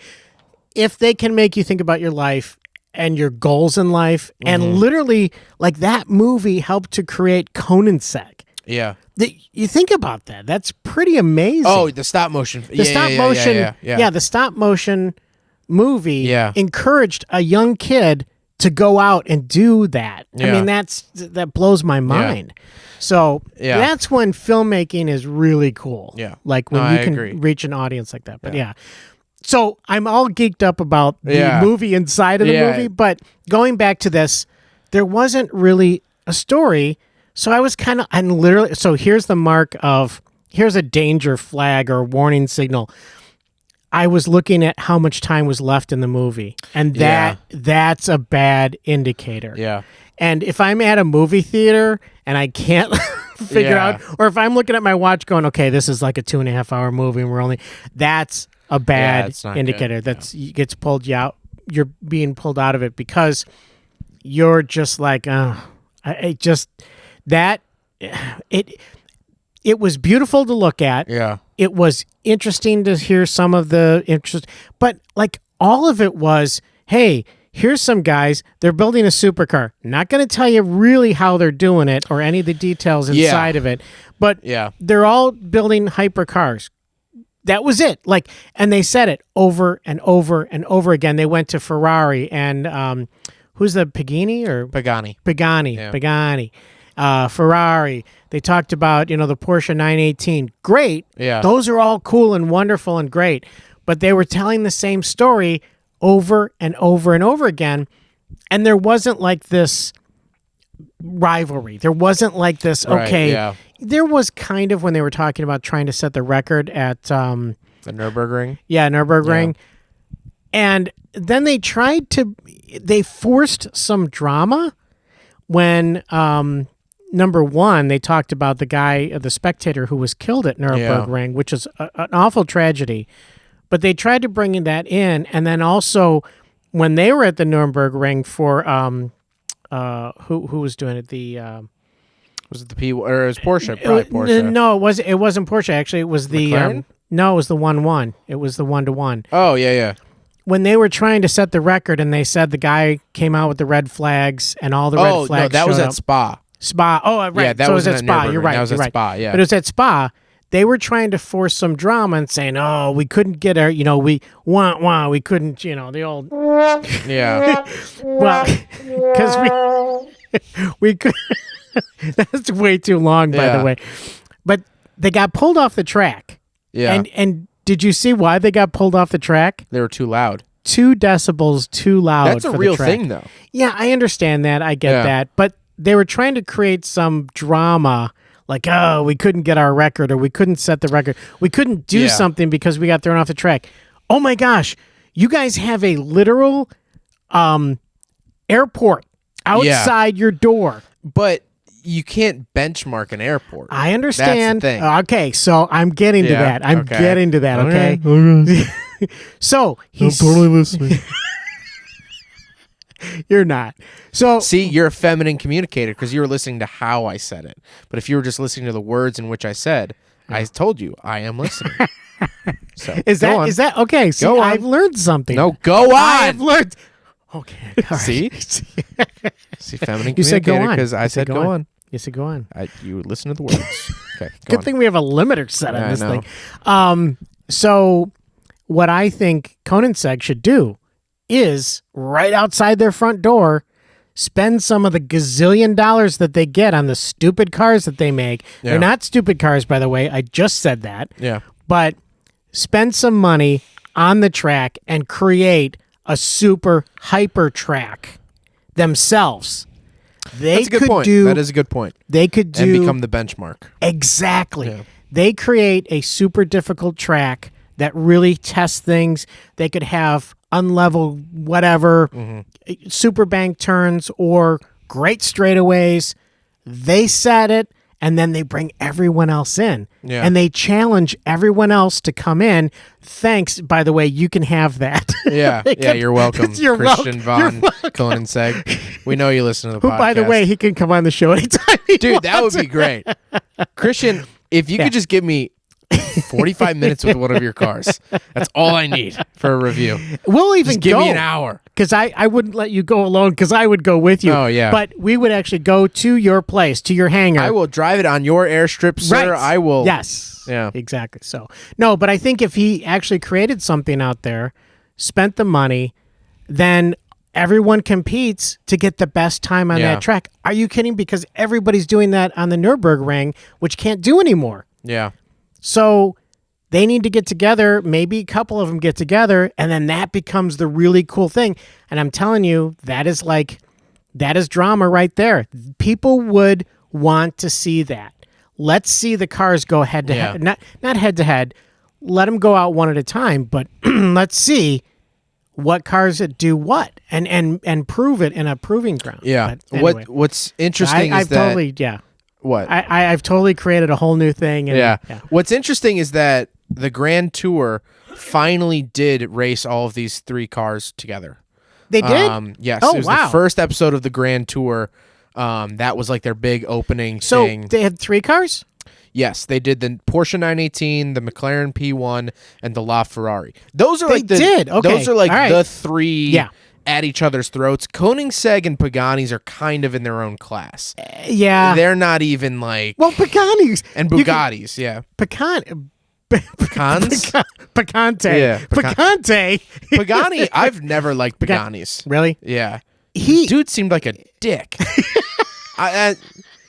if they can make you think about your life and your goals in life, Mm-hmm. and literally, that movie helped to create Sec. Yeah. You think about that. That's pretty amazing. Oh, the stop motion. the stop motion. Yeah. The stop motion movie Yeah. encouraged a young kid to go out and do that. I Yeah. mean, that blows my mind. So Yeah. that's when filmmaking is really cool. Yeah. Like when No, you I can agree. reach an audience like that. But yeah. So I'm all geeked up about the Yeah. movie inside of the Yeah. movie. But going back to this, there wasn't really a story. So I was so here's the mark of, here's a danger flag or warning signal. I was looking at how much time was left in the movie, and that's a bad indicator. Yeah. And if I'm at a movie theater and I can't figure Yeah. out, or if I'm looking at my watch going, okay, this is like a 2.5 hour movie and that's a bad it's not indicator. good. Gets pulled you out. You're being pulled out of it because you're just like, it was beautiful to look at. Yeah. It was interesting to hear some of the interest, but all of it was, hey, here's some guys, they're building a supercar. Not going to tell you really how they're doing it or any of the details inside of it, but they're all building hypercars. That was it. And they said it over and over and over again. They went to Ferrari and who's the Pagani? Yeah. Pagani. Ferrari. They talked about, the Porsche 918. Great. Yeah. Those are all cool and wonderful and great. But they were telling the same story over and over and over again. And there wasn't like this rivalry. There wasn't like this, okay. yeah. There was kind of when they were talking about trying to set the record at the Nürburgring. Yeah, Nürburgring. And then they forced some drama when number one, they talked about the spectator who was killed at Nürburgring, which is an awful tragedy. But they tried to bring that in, and then also when they were at the Nürburgring for who was doing it? Was it the P or it was Porsche? Probably Porsche. No, it wasn't Porsche. Actually, it was the no, it was the 1-1. It was the 1-1. Oh yeah. When they were trying to set the record, and they said the guy came out with the red flags, and all the red flags. No, that was showed at up. Spa. Spa. Oh, right. Yeah, that so was it was at Spa. You're right. That was you're at right. Spa. Yeah, but it was at Spa. They were trying to force some drama and saying, "Oh, we couldn't get our, we couldn't, the old." Yeah. Well, because we could. That's way too long, by the way. But they got pulled off the track. Yeah. And did you see why they got pulled off the track? They were too loud. 2 decibels too loud. That's a for real the track. thing, though. Yeah, I understand that. I get that. But they were trying to create some drama, like, oh, we couldn't get our record, or we couldn't set the record. We couldn't do something because we got thrown off the track. Oh my gosh, you guys have a literal airport outside your door. But you can't bench-mark an airport. I understand. That's the thing. Okay, so I'm getting to that. I'm getting to that, okay? So he's totally listening. You're not. So see, you're a feminine communicator because you were listening to how I said it. But if you were just listening to the words in which I said, I told you I am listening. So is that okay? See, I've learned something. No, go on. I've learned. Okay. All See, right. see, feminine You said go communicator on. because I said go on. You said go on. You listen to the words. Okay. Good thing we have a limiter set on this I know. thing. So what I think Koenigsegg should do is right outside their front door, spend some of the gazillion dollars that they get on the stupid cars that they make. Yeah. They're not stupid cars, by the way. I just said that. Yeah. But spend some money on the track and create a super hyper track themselves. That's a good point. That is a good point. They could do and become the benchmark. Exactly. Yeah. They create a super difficult track that really tests things. They could have unlevel whatever, super bank turns, or great straightaways. They set it, and then they bring everyone else in. Yeah. And they challenge everyone else to come in. Thanks, by the way, you can have that. Yeah, you're welcome, You're Christian welcome. von Koenigsegg. We know you listen to the podcast. By the way, he can come on the show anytime he dude, that would wants. be great. Christian, if you could just give me 45 minutes with one of your cars, that's all I need for a review. We'll even Just give go. me an hour. Because I wouldn't let you go alone because I would go with you. Oh, yeah. But we would actually go to your place, to your hangar. I will drive it on your airstrip, sir. Right. I will. Yes. Yeah. Exactly. So, no, but I think if he actually created something out there, spent the money, then everyone competes to get the best time on that track. Are you kidding? Because everybody's doing that on the Nürburgring, which can't do anymore. Yeah. So they need to get together. Maybe a couple of them get together, and then that becomes the really cool thing. And I'm telling you, that is drama right there. People would want to see that. Let's see the cars go head to head, not head to head. Let them go out one at a time, but let's see what cars that do what, and prove it in a proving ground. Yeah. But anyway, What's interesting is I've that totally what I've totally created a whole new thing. And, What's interesting is that the Grand Tour finally did race all of these 3 cars together. They did? Yes. Oh, it was wow. the first episode of the Grand Tour. That was like their big opening So thing. they had 3 cars? Yes, they did the Porsche 918, the McLaren P1, and the LaFerrari. Those are They like the did? Okay. Those are like All right. the 3 Yeah. at each other's throats. Koenigsegg and Paganis are kind of in their own class. Yeah. They're not even like Well, Paganis. and Bugattis, yeah. Pecan. Pecans? Picante. Yeah, Picante. Pagani, I've never liked Paganis. Really? Yeah. He. Dude seemed like a dick.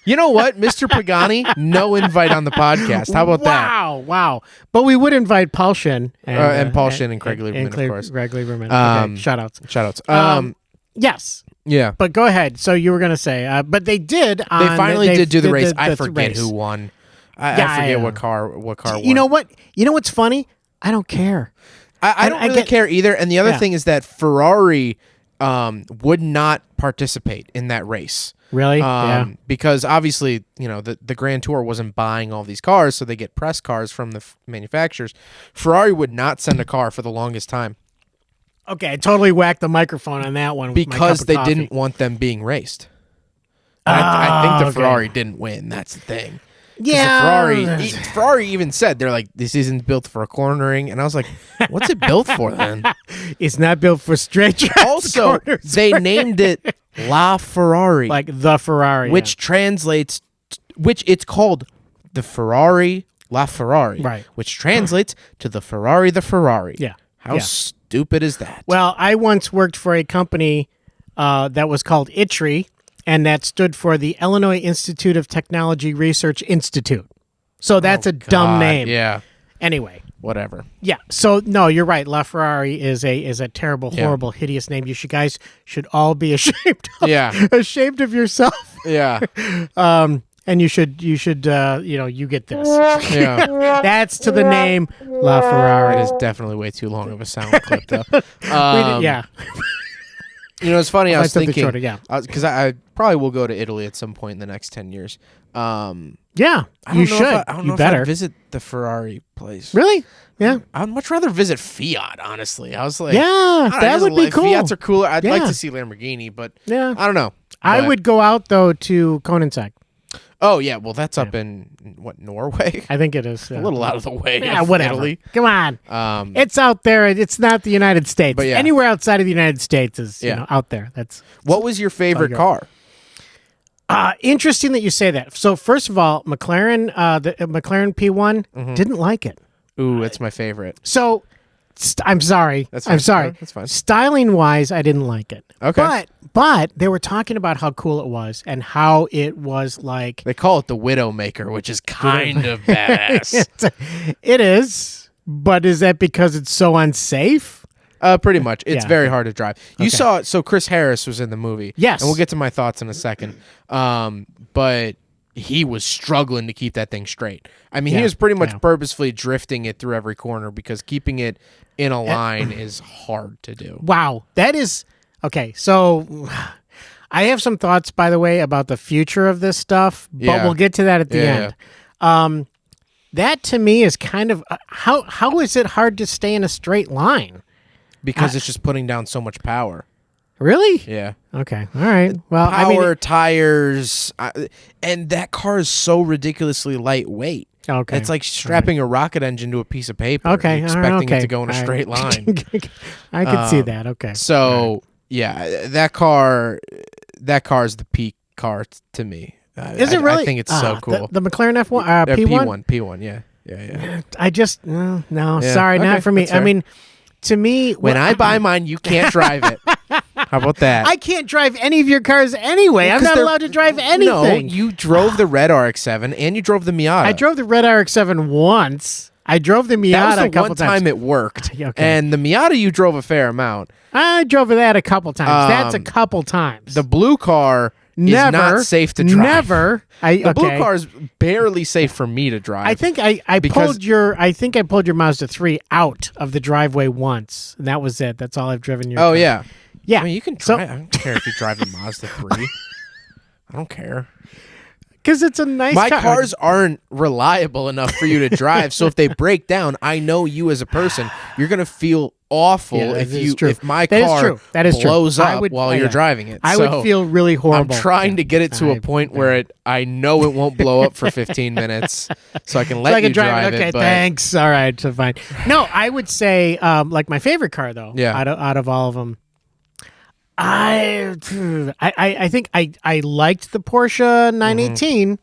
You know what, Mr. Pagani? No invite on the podcast. How about that? Wow. But we would invite Paul Shin. And Paul Shin and Craig Lieberman, of course. Craig Lieberman. Okay, shout outs. Shout outs. Yes. Yeah. But go ahead. So you were going to say, but they did. They finally did do the race. I the forget race. who won. I forget what car won. You know what? You know what's funny? I don't care. I don't really care either. And the other thing is that Ferrari would not participate in that race. Really? Because obviously, the Grand Tour wasn't buying all these cars, so they get press cars from the manufacturers. Ferrari would not send a car for the longest time. Okay, I totally whacked the microphone on that one. Because they didn't want them being raced. I think the Ferrari didn't win. That's the thing. Yeah. Ferrari even said, they're like, this isn't built for cornering. And I was like, what's it built for then? It's not built for straight tracks. Also, they named it La Ferrari. Like the Ferrari. Which translates, it's called the Ferrari La Ferrari. Right. Which translates to the Ferrari. Yeah. How stupid is that? Well, I once worked for a company that was called ITRI, and that stood for the Illinois Institute of Technology Research Institute. So that's a dumb name. Yeah. Anyway. Whatever. Yeah. So no, you're right. LaFerrari is a terrible, horrible, hideous name. You guys should all be ashamed of. Yeah. Ashamed of yourself. Yeah. And you should you get this. Yeah. That's to the name LaFerrari. It is definitely way too long of a sound clip, though. Yeah. It's funny. I was something thinking, shorter, because I probably will go to Italy at some point in the next 10 years. Yeah, You should. I don't know if better I'd visit the Ferrari place. Really? Yeah. I'd much rather visit Fiat, honestly. I was like, Yeah, that would be cool. Fiats are cooler. I'd like Yeah. to see Lamborghini, but Yeah. I don't know. I But- would go out though to Koenigsegg. Oh yeah, well that's up in Norway. I think it is A little out of the way. Yeah, of whatever. Italy. Come on. Um, It's out there. It's not the United States. But yeah. Anywhere outside of the United States is Yeah. out there. That's what was your favorite Europe. car? interesting that you say that. So first of all, McLaren, the McLaren P1 didn't like it. Ooh, it's my favorite. So I'm sorry. That's I'm fine. sorry. No, that's fine. Styling wise, I didn't like it. Okay. But they were talking about how cool it was and how it was like. They call it the Widowmaker, which is kind of badass. It is, but is that because it's so unsafe? Pretty much. It's Yeah, very okay. hard to drive. You saw it. So Chris Harris was in the movie. Yes. And we'll get to my thoughts in a second. But he was struggling to keep that thing straight. I mean, he was pretty much purposefully drifting it through every corner because keeping it in a line is hard to do. Wow. That is okay. So I have some thoughts, by the way, about the future of this stuff, but Yeah. we'll get to that at the end. That to me is kind of how is it hard to stay in a straight line? Because it's just putting down so much power. Really? Yeah. Okay. All right. Well, Power, tires, and that car is so ridiculously lightweight. Okay. It's like strapping a rocket engine to a piece of paper. Okay. and all right, expecting okay. it to go in a All right. straight line. I can see that. Okay. So yeah, that car is the peak car to me. Is it really? I think it's so cool. The McLaren F1, P1? P1, yeah. I just no. Yeah, Sorry, okay, not for me. that's fair. I mean, to me, When I buy mine, you can't drive it. How about that? I can't drive any of your cars anyway. I'm 'Cause not they're- allowed to drive anything. No, you drove the red RX-7 and you drove the Miata. I drove the red RX-7 once. I drove the Miata That was a the couple one times. time it worked. Okay. And the Miata you drove a fair amount. I drove that a couple times. That's a couple times. The blue car is not safe to drive. Never. The blue car is barely safe for me to drive. I think I pulled your Mazda 3 out of the driveway once, and that was it. That's all I've driven your car. yeah. Yeah. I mean, you can So- drive. I don't care if you drive a Mazda 3. I don't care. Because it's a nice My car. cars aren't reliable enough for you to drive. So if they break down, I know you as a person, you're going to feel awful Yeah, if that is true. if my That is car true. That is true. blows I up would- while yeah. you're driving it. I So would feel really horrible. I'm trying to get it to I- a point where I know it won't blow up for 15 minutes, so I can let So I can you drive it. Okay, but thanks. All right, so fine. No, I would say like my favorite car though. Yeah. Out of all of them, I think I liked the Porsche 918.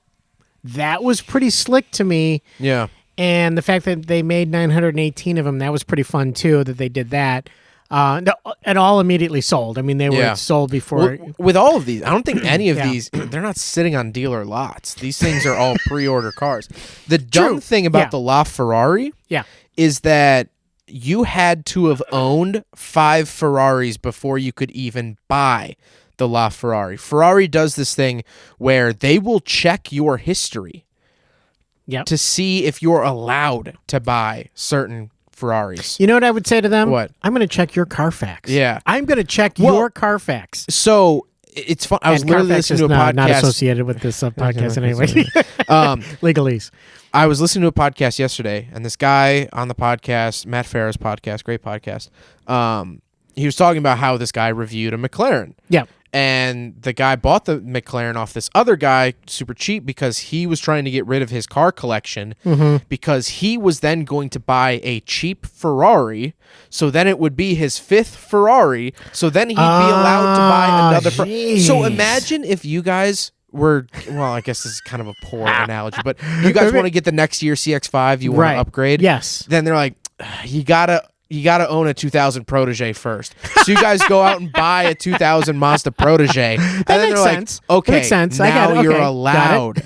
That was pretty slick to me. yeah. And the fact that they made 918 of them, that was pretty fun too, that they did that. It all immediately sold. I mean, they were Yeah. sold before. With all of these, I don't think any of Yeah. these, they're not sitting on dealer lots. These things are all pre-order cars. The dumb thing about Yeah. the LaFerrari Yeah. is that you had to have owned 5 Ferraris before you could even buy the LaFerrari. Ferrari does this thing where they will check your history to see if you're allowed to buy certain Ferraris. You know what I would say to them? What? I'm going to check your Carfax. Yeah. I'm going to check your Carfax. So it's fun. I was literally Carfax listening to a podcast. Not associated with this podcast in any way. Legalese. I was listening to a podcast yesterday, and this guy on the podcast, Matt Farah's podcast, great podcast, he was talking about how this guy reviewed a McLaren. Yeah. And the guy bought the McLaren off this other guy super cheap because he was trying to get rid of his car collection because he was then going to buy a cheap Ferrari. So then it would be his 5th Ferrari. So then he'd be allowed to buy another Ferrari. So imagine if you guys were, well, I guess this is kind of a poor analogy, but you guys want to get the next year CX-5, you want to upgrade. Yes. Then they're like, you gotta own a 2000 Protege first. So you guys go out and buy a 2000 Mazda Protege. And then makes they're sense. like, okay, Makes sense. I now got it. you're Okay, allowed.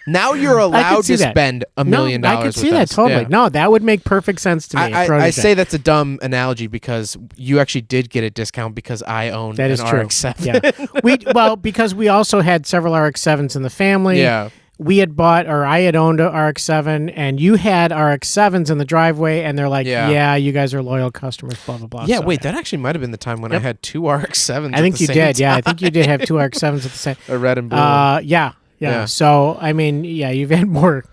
Now you're allowed to spend $1 million. I could see that us. totally. Yeah. No, that would make perfect sense to me. I say that's a dumb analogy because you actually did get a discount because I owned an RX-7. Yeah. Because we also had several RX-7s in the family. Yeah. We had bought, or I had owned a RX-7, and you had RX-7s in the driveway, and they're like, yeah, you guys are loyal customers, blah, blah, blah. Yeah, so, that actually might have been the time when I had 2 RX-7s. I think you did. Time. Yeah, I think you did have 2 RX-7s at the same A red and blue. Yeah. So, I mean, you've had more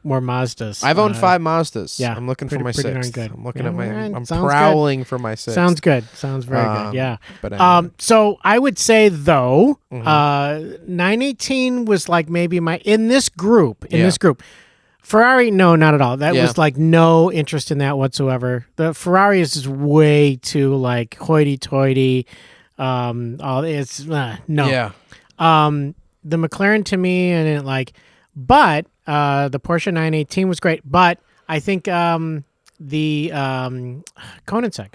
Mazdas. I've owned 5 Mazdas. Yeah, I'm looking for my 6th. Darn good. I'm looking at my. Right, I'm sounds prowling for my 6th. Sounds good. Sounds very good. Yeah. But anyway. So I would say though, 918 was like maybe in this group. Ferrari, no, not at all. That was like no interest in that whatsoever. The Ferrari is just way too like hoity-toity. It's no. Yeah. The McLaren to me, and but the Porsche 918 was great. But I think the Koenigsegg,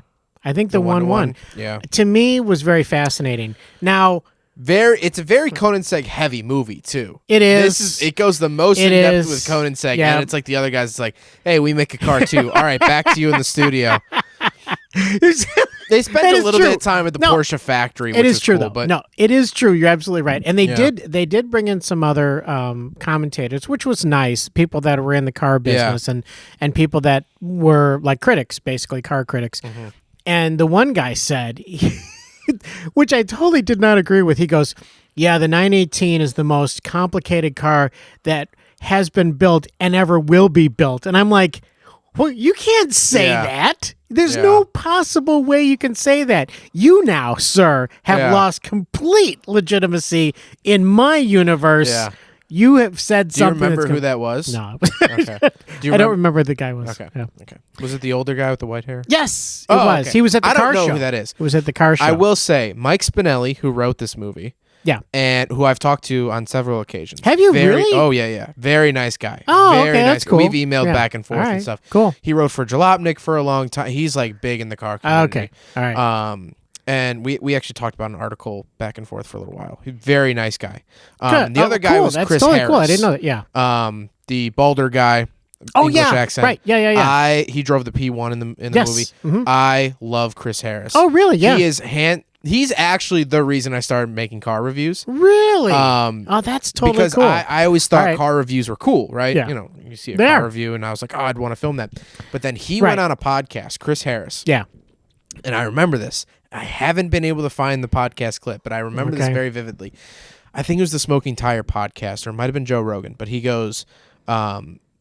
I think the 1-1, to me was very fascinating. Now, it's a very Koenigsegg heavy movie too. It is. It goes the most in depth with Koenigsegg, and it's like the other guys. It's like, hey, we make a car too. All right, back to you in the studio. They spent a little bit of time at the Porsche factory, which is true, cool, though. No, it is true. You're absolutely right. And they did bring in some other commentators, which was nice. People that were in the car business and people that were like critics, basically car critics. And the one guy said, which I totally did not agree with. He goes, "Yeah, the 918 is the most complicated car that has been built and ever will be built." And I'm like, well, you can't say that. There's no possible way you can say that. You now, sir, have lost complete legitimacy in my universe. Yeah. You have said something. Do you remember who that was? No. Okay. I don't remember who the guy was. Okay. Yeah. Okay. Was it the older guy with the white hair? Yes, it was. Okay. He was at the car show. I don't know who that is. He was at the car show. I will say, Mike Spinelli, who wrote this movie. Yeah. And who I've talked to on several occasions. Have you really? Oh, yeah. Very nice guy. Oh, very okay, nice. that's cool. We've emailed back and forth and stuff. Cool. He wrote for Jalopnik for a long time. He's like big in the car community. Okay. All right. And we actually talked about an article back and forth for a little while. Very nice guy. Good. The other guy was That's Chris totally Harris. Cool. I didn't know that. Yeah. The Balder guy. Oh, English accent. Right. Yeah. He drove the P1 in the movie. Mm-hmm. I love Chris Harris. Oh, really? Yeah. He's actually the reason I started making car reviews. Really? That's totally because cool. I always thought car reviews were cool, right? Yeah. You know, you see a car review, and I was like, oh, I'd want to film that. But then he went on a podcast, Chris Harris. Yeah. And I remember this. I haven't been able to find the podcast clip, but I remember this very vividly. I think it was the Smoking Tire podcast, or it might have been Joe Rogan. But he goes,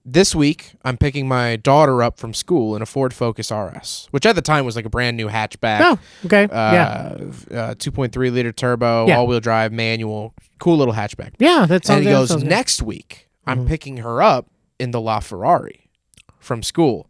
this week, I'm picking my daughter up from school in a Ford Focus RS, which at the time was like a brand new hatchback. Oh, okay. 2.3 liter turbo, all-wheel drive, manual, cool little hatchback. Yeah, that sounds. And he goes, next week, I'm picking her up in the LaFerrari from school.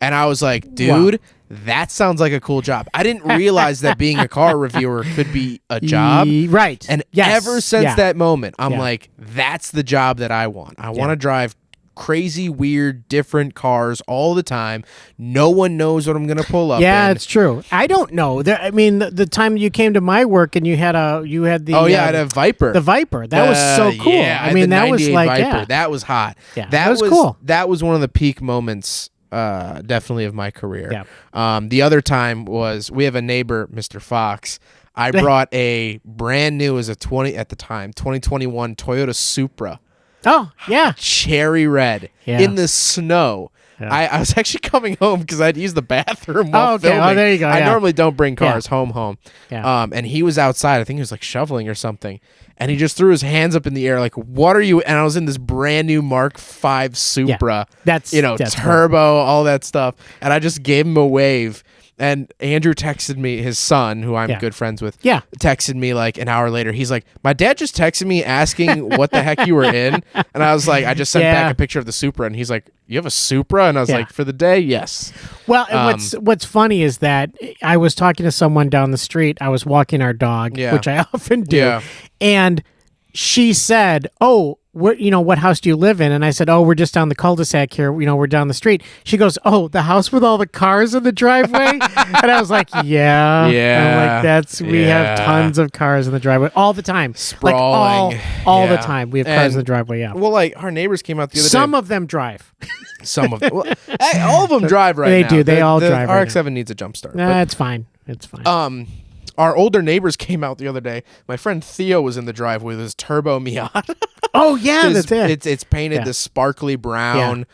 And I was like, dude, that sounds like a cool job. I didn't realize that being a car reviewer could be a job. Right. And ever since that moment, I'm like, that's the job that I want. I want to drive crazy, weird, different cars all the time. No one knows what I'm going to pull up. Yeah, in. it's true. I don't know. I mean, the time you came to my work and you had the I had a Viper. The Viper. That was so cool. Yeah, I mean, that was like Viper. That was hot. Yeah, that was cool. That was one of the peak moments. Definitely of my career. Yeah. The other time was we have a neighbor, Mr. Fox. I brought a brand new at the time 2021 Toyota Supra. Oh yeah, cherry red in the snow. Yeah. I was actually coming home because I'd use the bathroom while filming. Oh, there you go. I normally don't bring cars home. Yeah. And he was outside. I think he was like shoveling or something. And he just threw his hands up in the air like, "What are you?" And I was in this brand new Mark V Supra. That's turbo, all that stuff. And I just gave him a wave. And Andrew texted me, his son, who I'm good friends with, texted me like an hour later. He's like, "My dad just texted me asking what the heck you were in." And I was like, I just sent back a picture of the Supra. And he's like, "You have a Supra?" And I was like, "For the day, yes." Well, what's funny is that I was talking to someone down the street. I was walking our dog, which I often do. Yeah. And she said, "Oh, what house do you live in?" And I said, "Oh, we're just down the cul-de-sac here. We're down the street." She goes, "Oh, the house with all the cars in the driveway?" And I was like, "Yeah." I'm like, we have tons of cars in the driveway all the time. Sprawling. Like all the time. We have cars in the driveway, yeah. Well, like our neighbors came out the other day. Some of them drive. Some of them. Well, all of them drive right now. They do. They all the drive right RX-7 now. needs a jump start. It's fine. It's fine. Our older neighbors came out the other day. My friend Theo was in the driveway with his turbo Miata. Oh yeah, that's it. It's painted this sparkly brown.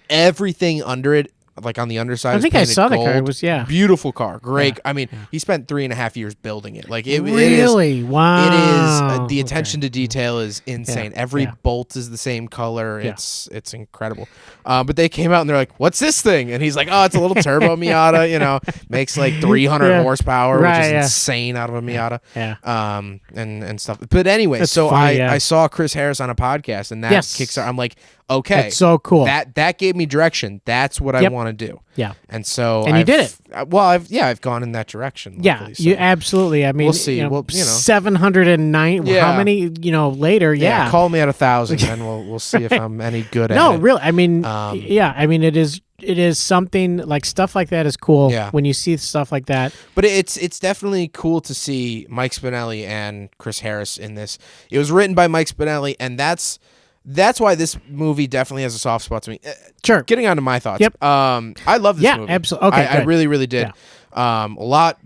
Everything under it, like on the underside, I think I saw the car. It was beautiful car, great. I mean, he spent 3.5 years building it. Like really, wow. It is the attention to detail is insane. Every bolt is the same color. It's incredible. But they came out and they're like, "What's this thing?" And he's like, "Oh, it's a little turbo Miata. Makes like 300 horsepower, which is insane out of a Miata." And stuff. But anyway, that's so funny, I saw Chris Harris on a podcast, and that kickstarted. I'm like, okay, that's so cool. That gave me direction. That's what I want to do. Yeah. And so you did it. Well, I've gone in that direction. Luckily, so. You absolutely. I mean, we'll see. 709. How many? Later. Yeah. Call me at 1,000, and we'll see if I'm any good at it. No, really. I mean, I mean, it is something like stuff like that is cool. Yeah. When you see stuff like that. But it's definitely cool to see Mike Spinelli and Chris Harris in this. It was written by Mike Spinelli, and that's why this movie definitely has a soft spot to me. Sure. Getting on to my thoughts. Yep. I love this movie. Yeah, absolutely. Okay, I really, really did. Yeah. A lot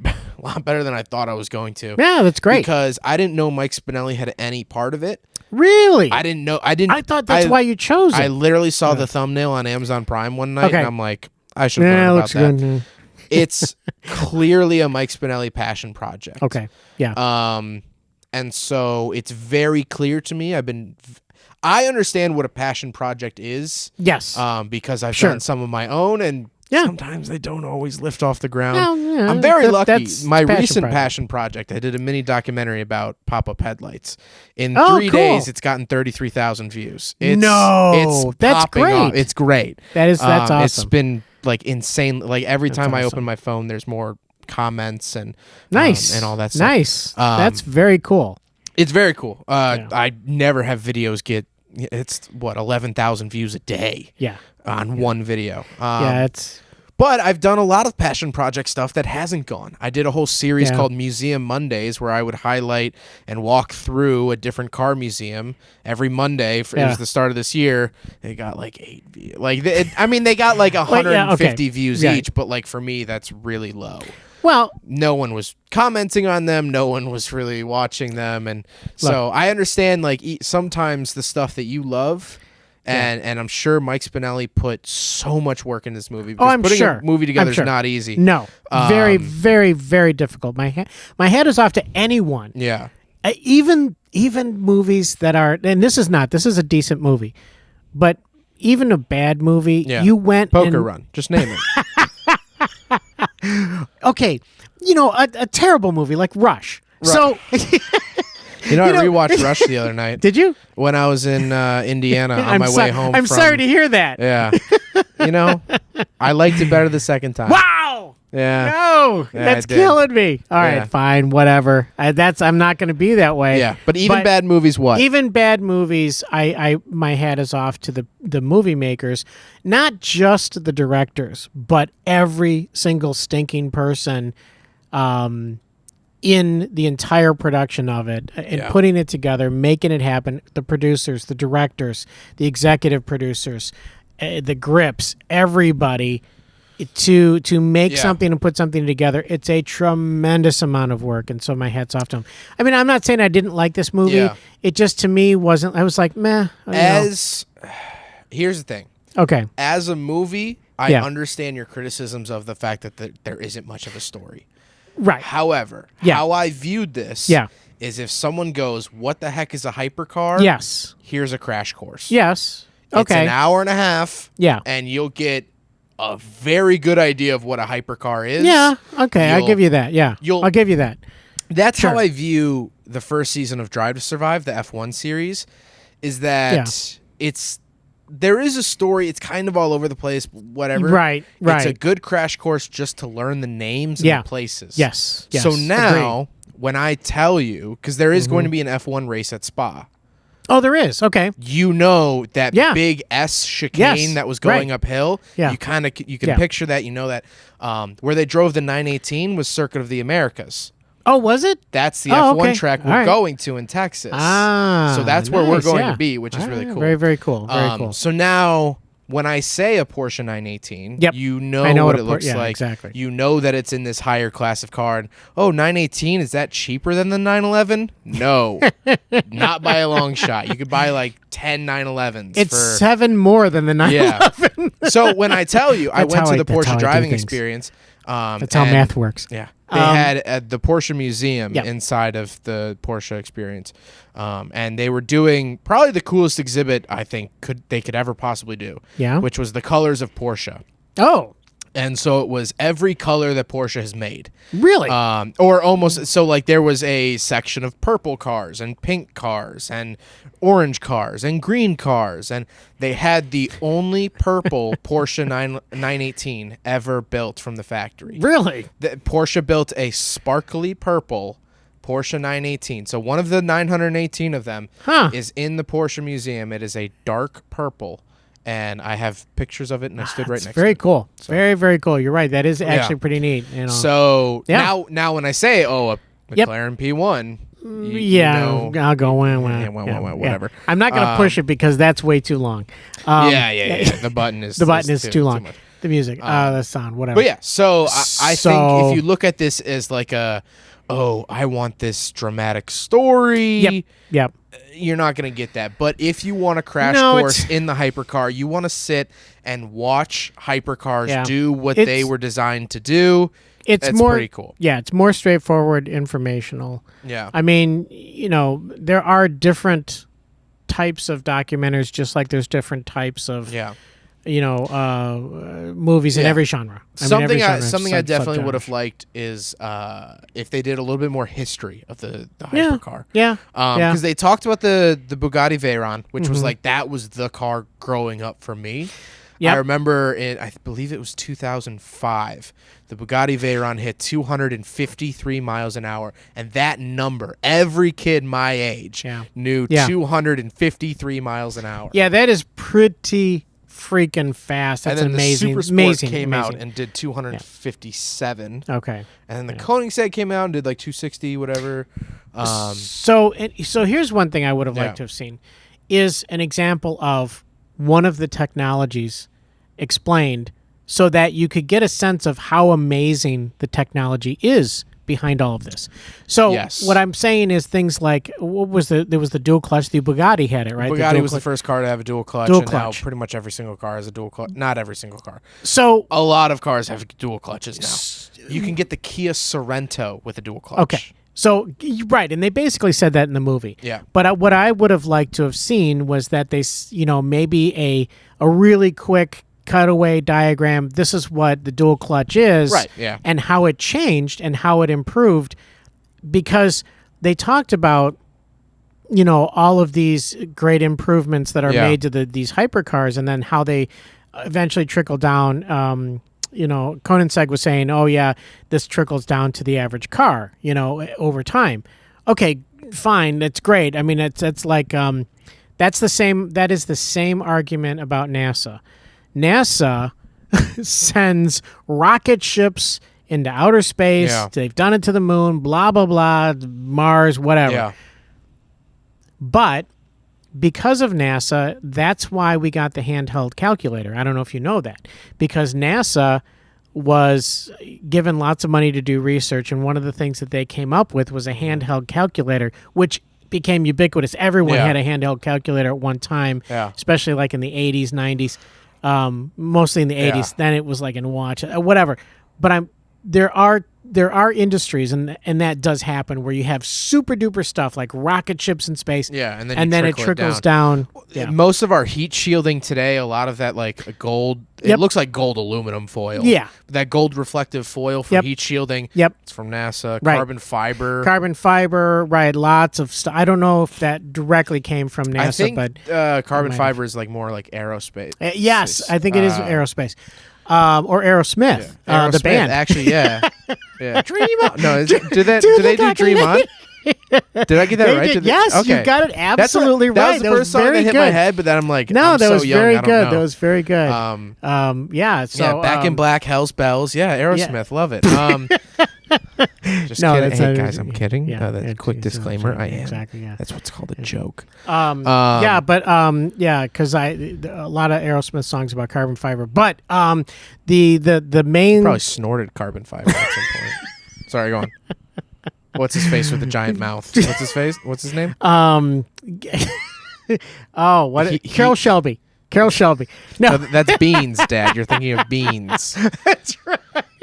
better than I thought I was going to. Yeah, that's great. Because I didn't know Mike Spinelli had any part of it. Really? I didn't know. I thought that's why you chose it. I literally saw the thumbnail on Amazon Prime one night, and I'm like, I should learn about that. Good. It's clearly a Mike Spinelli passion project. Okay. Yeah. And so it's very clear to me. I understand what a passion project is. Yes. Because I've done some of my own, and sometimes they don't always lift off the ground. Well, I'm very lucky. My recent passion project, I did a mini documentary about pop-up headlights. In 3 days, it's gotten 33,000 views. It's that's popping great. off. It's great. That's awesome. It's been like insane. Like every time I open my phone, there's more comments and and all that stuff. Nice. That's very cool. It's very cool. I never have videos get. It's 11,000 views a day. Yeah. On one video. It's. But I've done a lot of passion project stuff that hasn't gone. I did a whole series called Museum Mondays where I would highlight and walk through a different car museum every Monday. It was the start of this year. It got like 8 views. Like they got like 150 views each, but like for me that's really low. Well, no one was commenting on them. No one was really watching them, and so I understand. Like sometimes the stuff that you love, and I'm sure Mike Spinelli put so much work in this movie. Because putting a movie together is not easy. No, very, very, very difficult. My head is off to anyone. Yeah, even movies that are, and this is a decent movie, but even a bad movie, you went Poker Run. Just name it. Okay, a terrible movie like Rush. So, I rewatched Rush the other night. Did you? When I was in Indiana on my way home. I'm sorry to hear that. Yeah. I liked it better the second time. Wow. Yeah. No, that's killing me. All right, fine, whatever. I'm not going to be that way. Yeah, but bad movies, what? Even bad movies, my hat is off to the movie makers, not just the directors, but every single stinking person in the entire production of it and putting it together, making it happen. The producers, the directors, the executive producers, the grips, everybody. to make Yeah. something and put something together. It's a tremendous amount of work, and so my hat's off to him. I mean, I'm not saying I didn't like this movie. Yeah. It just to me wasn't. I was like, meh. Here's the thing. Okay. As a movie, I Yeah. understand your criticisms of the fact that there isn't much of a story. Right. However, Yeah. how I viewed this Yeah. is if someone goes, what the heck is a hypercar? Yes. Here's a crash course. Yes. It's Okay. an hour and a half. Yeah. And you'll get a very good idea of what a hypercar is. Yeah. Okay. I'll You'll- give you that. Yeah. I'll give you that. That's Sure. how I view the first season of Drive to Survive, the F1 series, is that there is a story. It's kind of all over the place, whatever. Right. It's a good crash course just to learn the names and the places. Yes. Yes. So now, Agreed. when I tell you, because there is going to be an F1 race at Spa, Oh, there is. Okay. you know that Yeah. big S chicane Yes, that was going right. uphill. Yeah. You can Yeah. picture that. You know that where they drove the 918 was Circuit of the Americas. Oh, was it? That's the Oh, F1 okay. track we're All right. going to in Texas. Ah. So that's where we're nice, going yeah. to be, which is All really right, cool. Very, very cool. Very cool. So now, when I say a Porsche 918, Yep. you know, I know what what it a looks yeah, like. exactly. You know that it's in this higher class of car. And, 918, is that cheaper than the 911? No, not by a long shot. You could buy like 10 911s. It's for, 7 more than the 911. yeah. So when I tell you, I That's went how to the that's how I Porsche do driving things. experience. That's how and- math works. Yeah. They had at the Porsche Museum Yep. inside of the Porsche experience. And they were doing probably the coolest exhibit I think they could ever possibly do. Yeah. Which was the colors of Porsche. Oh, And so it was every color that Porsche has made. really? Or almost, so like there was a section of purple cars and pink cars and orange cars and green cars. And they had the only purple Porsche 918 ever built from the factory. Really? Porsche built a sparkly purple Porsche 918. So one of the 918 of them is in the Porsche Museum. It is a dark purple. And I have pictures of it, and I stood right It's next very to it. cool. Very, very cool. You're right. That is actually pretty neat. You know. So Yeah. now when I say, a Yep. McLaren P1, yeah, I'll go whatever. I'm not going to push it because that's way too long. Yeah. The button is The button is too long. much. The music, the sound, whatever. But yeah, so I So- think if you look at this as like I want this dramatic story. Yep. You're not going to get that. But if you want a crash No, course it's- in the hypercar, you want to sit and watch hypercars Yeah. do what It's- they were designed to do. It's That's more pretty cool. Yeah, it's more straightforward, informational. Yeah. I mean, there are different types of documentaries, just like there's different types of movies in Yeah. every genre. Something I sub- definitely would have subgenres. liked is if they did a little bit more history of the Yeah. hypercar. Yeah. Because they talked about the Bugatti Veyron, which was Mhm. like that was the car growing up for me. Yep. I remember I believe it was 2005. The Bugatti Veyron hit 253 miles an hour, and that number, every kid my age knew 253 miles an hour. Yeah, that is pretty freaking fast. That's and then amazing. the Super Sport amazing. came out amazing. and did 257. Okay. And then the Koenigsegg came out and did like 260, whatever. So here's one thing I would have liked to have seen is an example of one of the technologies explained so that you could get a sense of how amazing the technology is behind all of this. So what I'm saying is things like there was the dual clutch. The Bugatti had it, right? Bugatti was the first car to have a dual clutch, Dual and clutch. now pretty much every single car has a dual clutch. Not every single car. So a lot of cars have dual clutches now. You can get the Kia Sorento with a dual clutch. Okay. So, right, and they basically said that in the movie. Yeah. But what I would have liked to have seen was that they, maybe a really quick cutaway diagram. This is what the dual clutch is. Right, yeah. And how it changed and how it improved, because they talked about, all of these great improvements that are made to these hypercars, and then how they eventually trickle down. Koenigsegg was saying, "Oh yeah, this trickles down to the average car, over time." Okay, fine, that's great. I mean, that's like that's the same. That is the same argument about NASA. NASA sends rocket ships into outer space. Yeah. They've done it to the moon. Blah blah blah. Mars, whatever. Yeah. But because of NASA, that's why we got the handheld calculator. I don't know if you know that. Because NASA was given lots of money to do research, and one of the things that they came up with was a handheld calculator, which became ubiquitous. Everyone had a handheld calculator at one time, especially like in the 80s, 90s, mostly in the 80s. Then it was like in watch, whatever. But there are industries, and that does happen, where you have super duper stuff like rocket ships in space. Yeah, and then it trickles down. Yeah. Most of our heat shielding today, a lot of that like gold. It looks like gold aluminum foil. Yeah, that gold reflective foil for heat shielding. Yep, it's from NASA. Right. Carbon fiber. Carbon fiber. Right, lots of stuff. I don't know if that directly came from NASA, I think, but carbon fiber is like more like aerospace. Yes, I think it is aerospace. Or Aerosmith, Aerosmith, the band. Actually, yeah. Dream On. No, did they do Dream On? Did I get that right? Yes, you got it absolutely right. That was the first song that hit my head, but then I'm like, no, I'm that so was young, very I don't good. know. That was very good. So Back in Black, Hell's Bells. Yeah, Aerosmith, love it. Just kidding. Hey guys, I'm kidding. Quick disclaimer. I am. Exactly. Yeah. That's what's called a joke. Because a lot of Aerosmith songs about carbon fiber, but the main probably snorted carbon fiber at some point. Sorry, go on. What's his face with the giant mouth? What's his face? What's his name? Carol Shelby. Carol Shelby. No, that's Beans, Dad. You're thinking of Beans. That's right.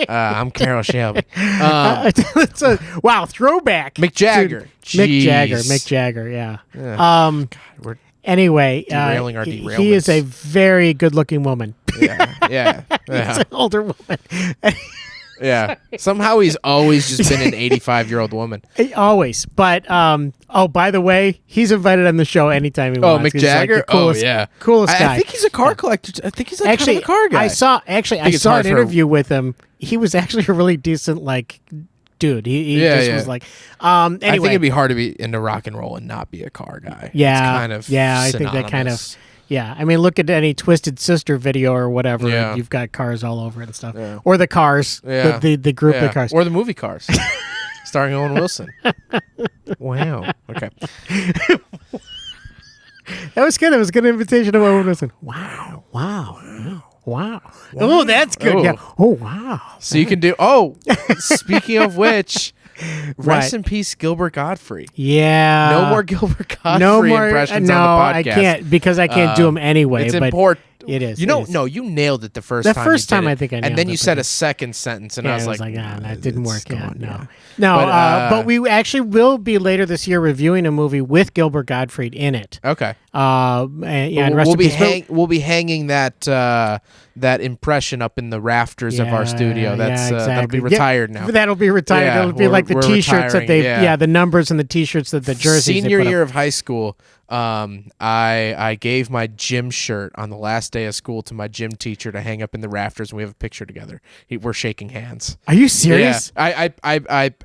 I'm Carol Shelby. Wow, throwback. Mick Jagger. Mick Jagger. Yeah. God, we're anyway, derailing our derailments. He is a very good-looking woman. Yeah. He's an older woman. Yeah. Somehow he's always just been an 85-year-old woman. Always. But, by the way, he's invited on the show anytime he wants. Mick Jagger? Like coolest, coolest guy. I think he's a car collector. I think he's like kind of a car guy. I saw an interview with him. He was actually a really decent, dude. He was like, anyway. I think it'd be hard to be into rock and roll and not be a car guy. Yeah. It's kind of I think that kind of... Yeah, I mean, look at any Twisted Sister video or whatever. Yeah. You've got cars all over it and stuff. Yeah. Or the Cars, the group of Cars. Or the movie Cars, starring Owen Wilson. Wow. Okay. That was good. It was a good invitation of Owen Wilson. Wow. Oh, that's good. Yeah. Oh, wow. So you can do... speaking of which... Rest in peace, Gilbert Gottfried. Yeah. No more Gilbert Gottfried impressions on the podcast. I can't because I can't do them anyway. It's but important. It is. No, you nailed it the first time. The first time I think I nailed it. And then you said a second sentence, and I was like, that didn't work. But we actually will be later this year reviewing a movie with Gilbert Gottfried in it. Okay. We'll be hanging that impression up in the rafters of our studio. That'll be retired now. That'll be retired. It'll be like the T-shirts that the numbers and the T-shirts that the jerseys. Senior year of high school, I gave my gym shirt on the last day of school to my gym teacher to hang up in the rafters, and we have a picture together. We're shaking hands. Are you serious? Yeah.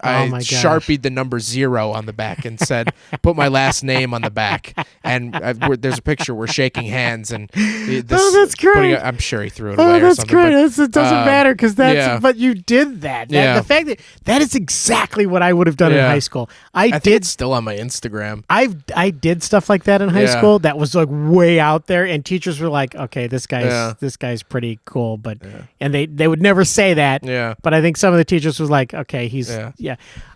I Sharpied the number 0 on the back and said, put my last name on the back, and there's a picture. We're shaking hands, and that's great. I'm sure he threw it away. That's or something. Great. It doesn't matter because that's. But you did that. The fact that is exactly what I would have done in high school. I think it's still on my Instagram. I did stuff like that in high school. That was like way out there, and teachers were like, "Okay, this guy's pretty cool," but and they would never say that. Yeah. But I think some of the teachers was like, "Okay, he's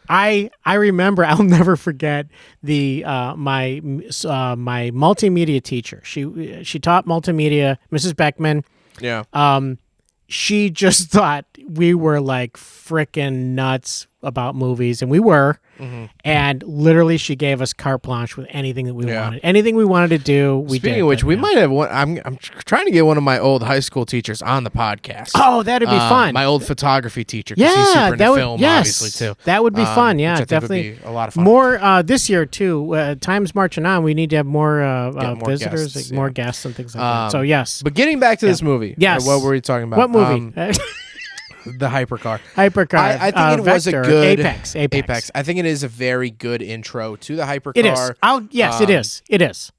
I remember. I'll never forget my multimedia teacher. She taught multimedia, Mrs. Beckman. Yeah. She just thought we were like frickin' nuts about movies, and we were. Mm-hmm. And literally, she gave us carte blanche with anything that we wanted. Anything we wanted to do, we did. Speaking of which, we might have one. I'm trying to get one of my old high school teachers on the podcast. Oh, that'd be fun. My old photography teacher. He's super into film, obviously too. That would be fun. Yeah, which I think definitely would be a lot of fun. More this year too. Time's marching on. We need to have more visitors, guests, more guests and things like that. So yes. But getting back to this movie. Yes. What were we talking about? What movie? The Hypercar. I think it was a good Apex. I think it is a very good intro to the Hypercar. It is. Yes, it is. It is.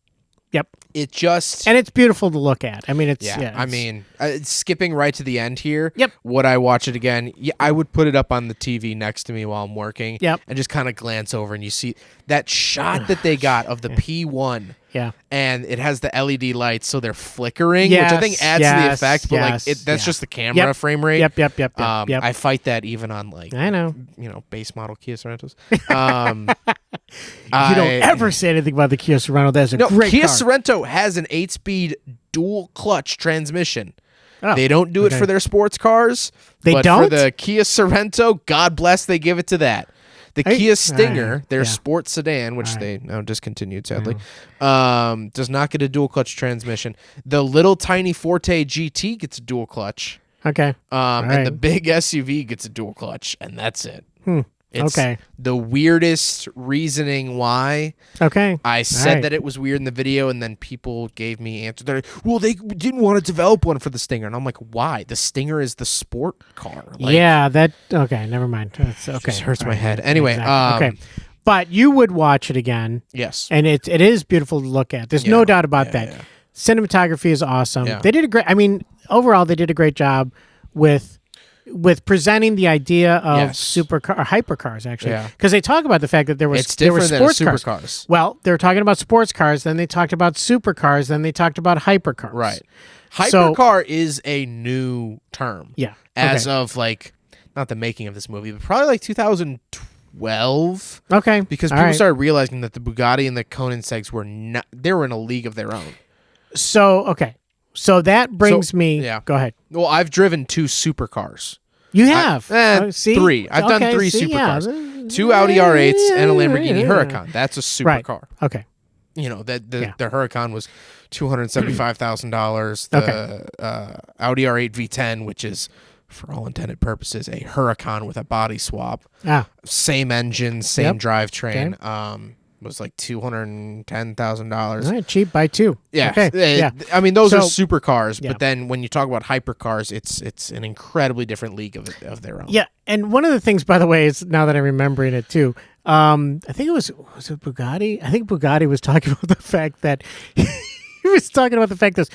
Yep. it just and it's beautiful to look at. I mean, it's I mean, skipping right to the end here. Yep. Would I watch it again? Yeah, I would put it up on the TV next to me while I'm working. Yep. And just kind of glance over, and you see that shot that they got of the P1. Yeah. And it has the LED lights, so they're flickering, which I think adds to the effect. But that's just the camera frame rate. Yep. I fight that even on I know. base model Kia Sorentos. You don't ever say anything about the Kia Sorento. That's a great Kia car. Sorento has an 8-speed dual clutch transmission. Oh, they don't do it for their sports cars. They but don't? For the Kia Sorento, God bless, they give it to that. The Kia Stinger, their sports sedan, which they now discontinued, sadly, does not get a dual clutch transmission. The little tiny Forte GT gets a dual clutch. Okay. And the big SUV gets a dual clutch, and that's it. It's Okay. the weirdest reasoning why. Okay. I said that it was weird in the video, and then people gave me answers. They're like, well, they didn't want to develop one for the Stinger. And I'm like, why? The Stinger is the sport car. Like, okay, never mind. That's okay. It just hurts my head. Anyway. Exactly. Okay. But you would watch it again. Yes. And it is beautiful to look at. There's no doubt about that. Yeah. Cinematography is awesome. Yeah. They did overall, they did a great job with presenting the idea of supercar or hypercars, actually, because they talk about the fact that there was sports cars. Well, they were talking about sports cars, then they talked about supercars, then they talked about hypercars. Right. Hypercar is a new term. Yeah. As of not the making of this movie, but probably 2012. Okay. Because people started realizing that the Bugatti and the Koenigsegg's they were in a league of their own. So that brings me. Yeah. Go ahead. Well, I've driven 2 supercars. You have? See? 3. I've done 3 supercars. 2 Audi R8s and a Lamborghini Huracan. That's a supercar. Right. Okay. The Huracan was $275,000. The Audi R8 V10, which is, for all intended purposes, a Huracan with a body swap. Same engine, same drivetrain. Okay. Was like $210,000. Right, cheap by 2. Yeah. Okay. I mean, those are supercars, Yeah. but then when you talk about hypercars, it's an incredibly different league of their own. Yeah, and one of the things, by the way, is now that I'm remembering it too, I think it was it Bugatti? I think Bugatti was talking about the fact that he was talking about the fact that,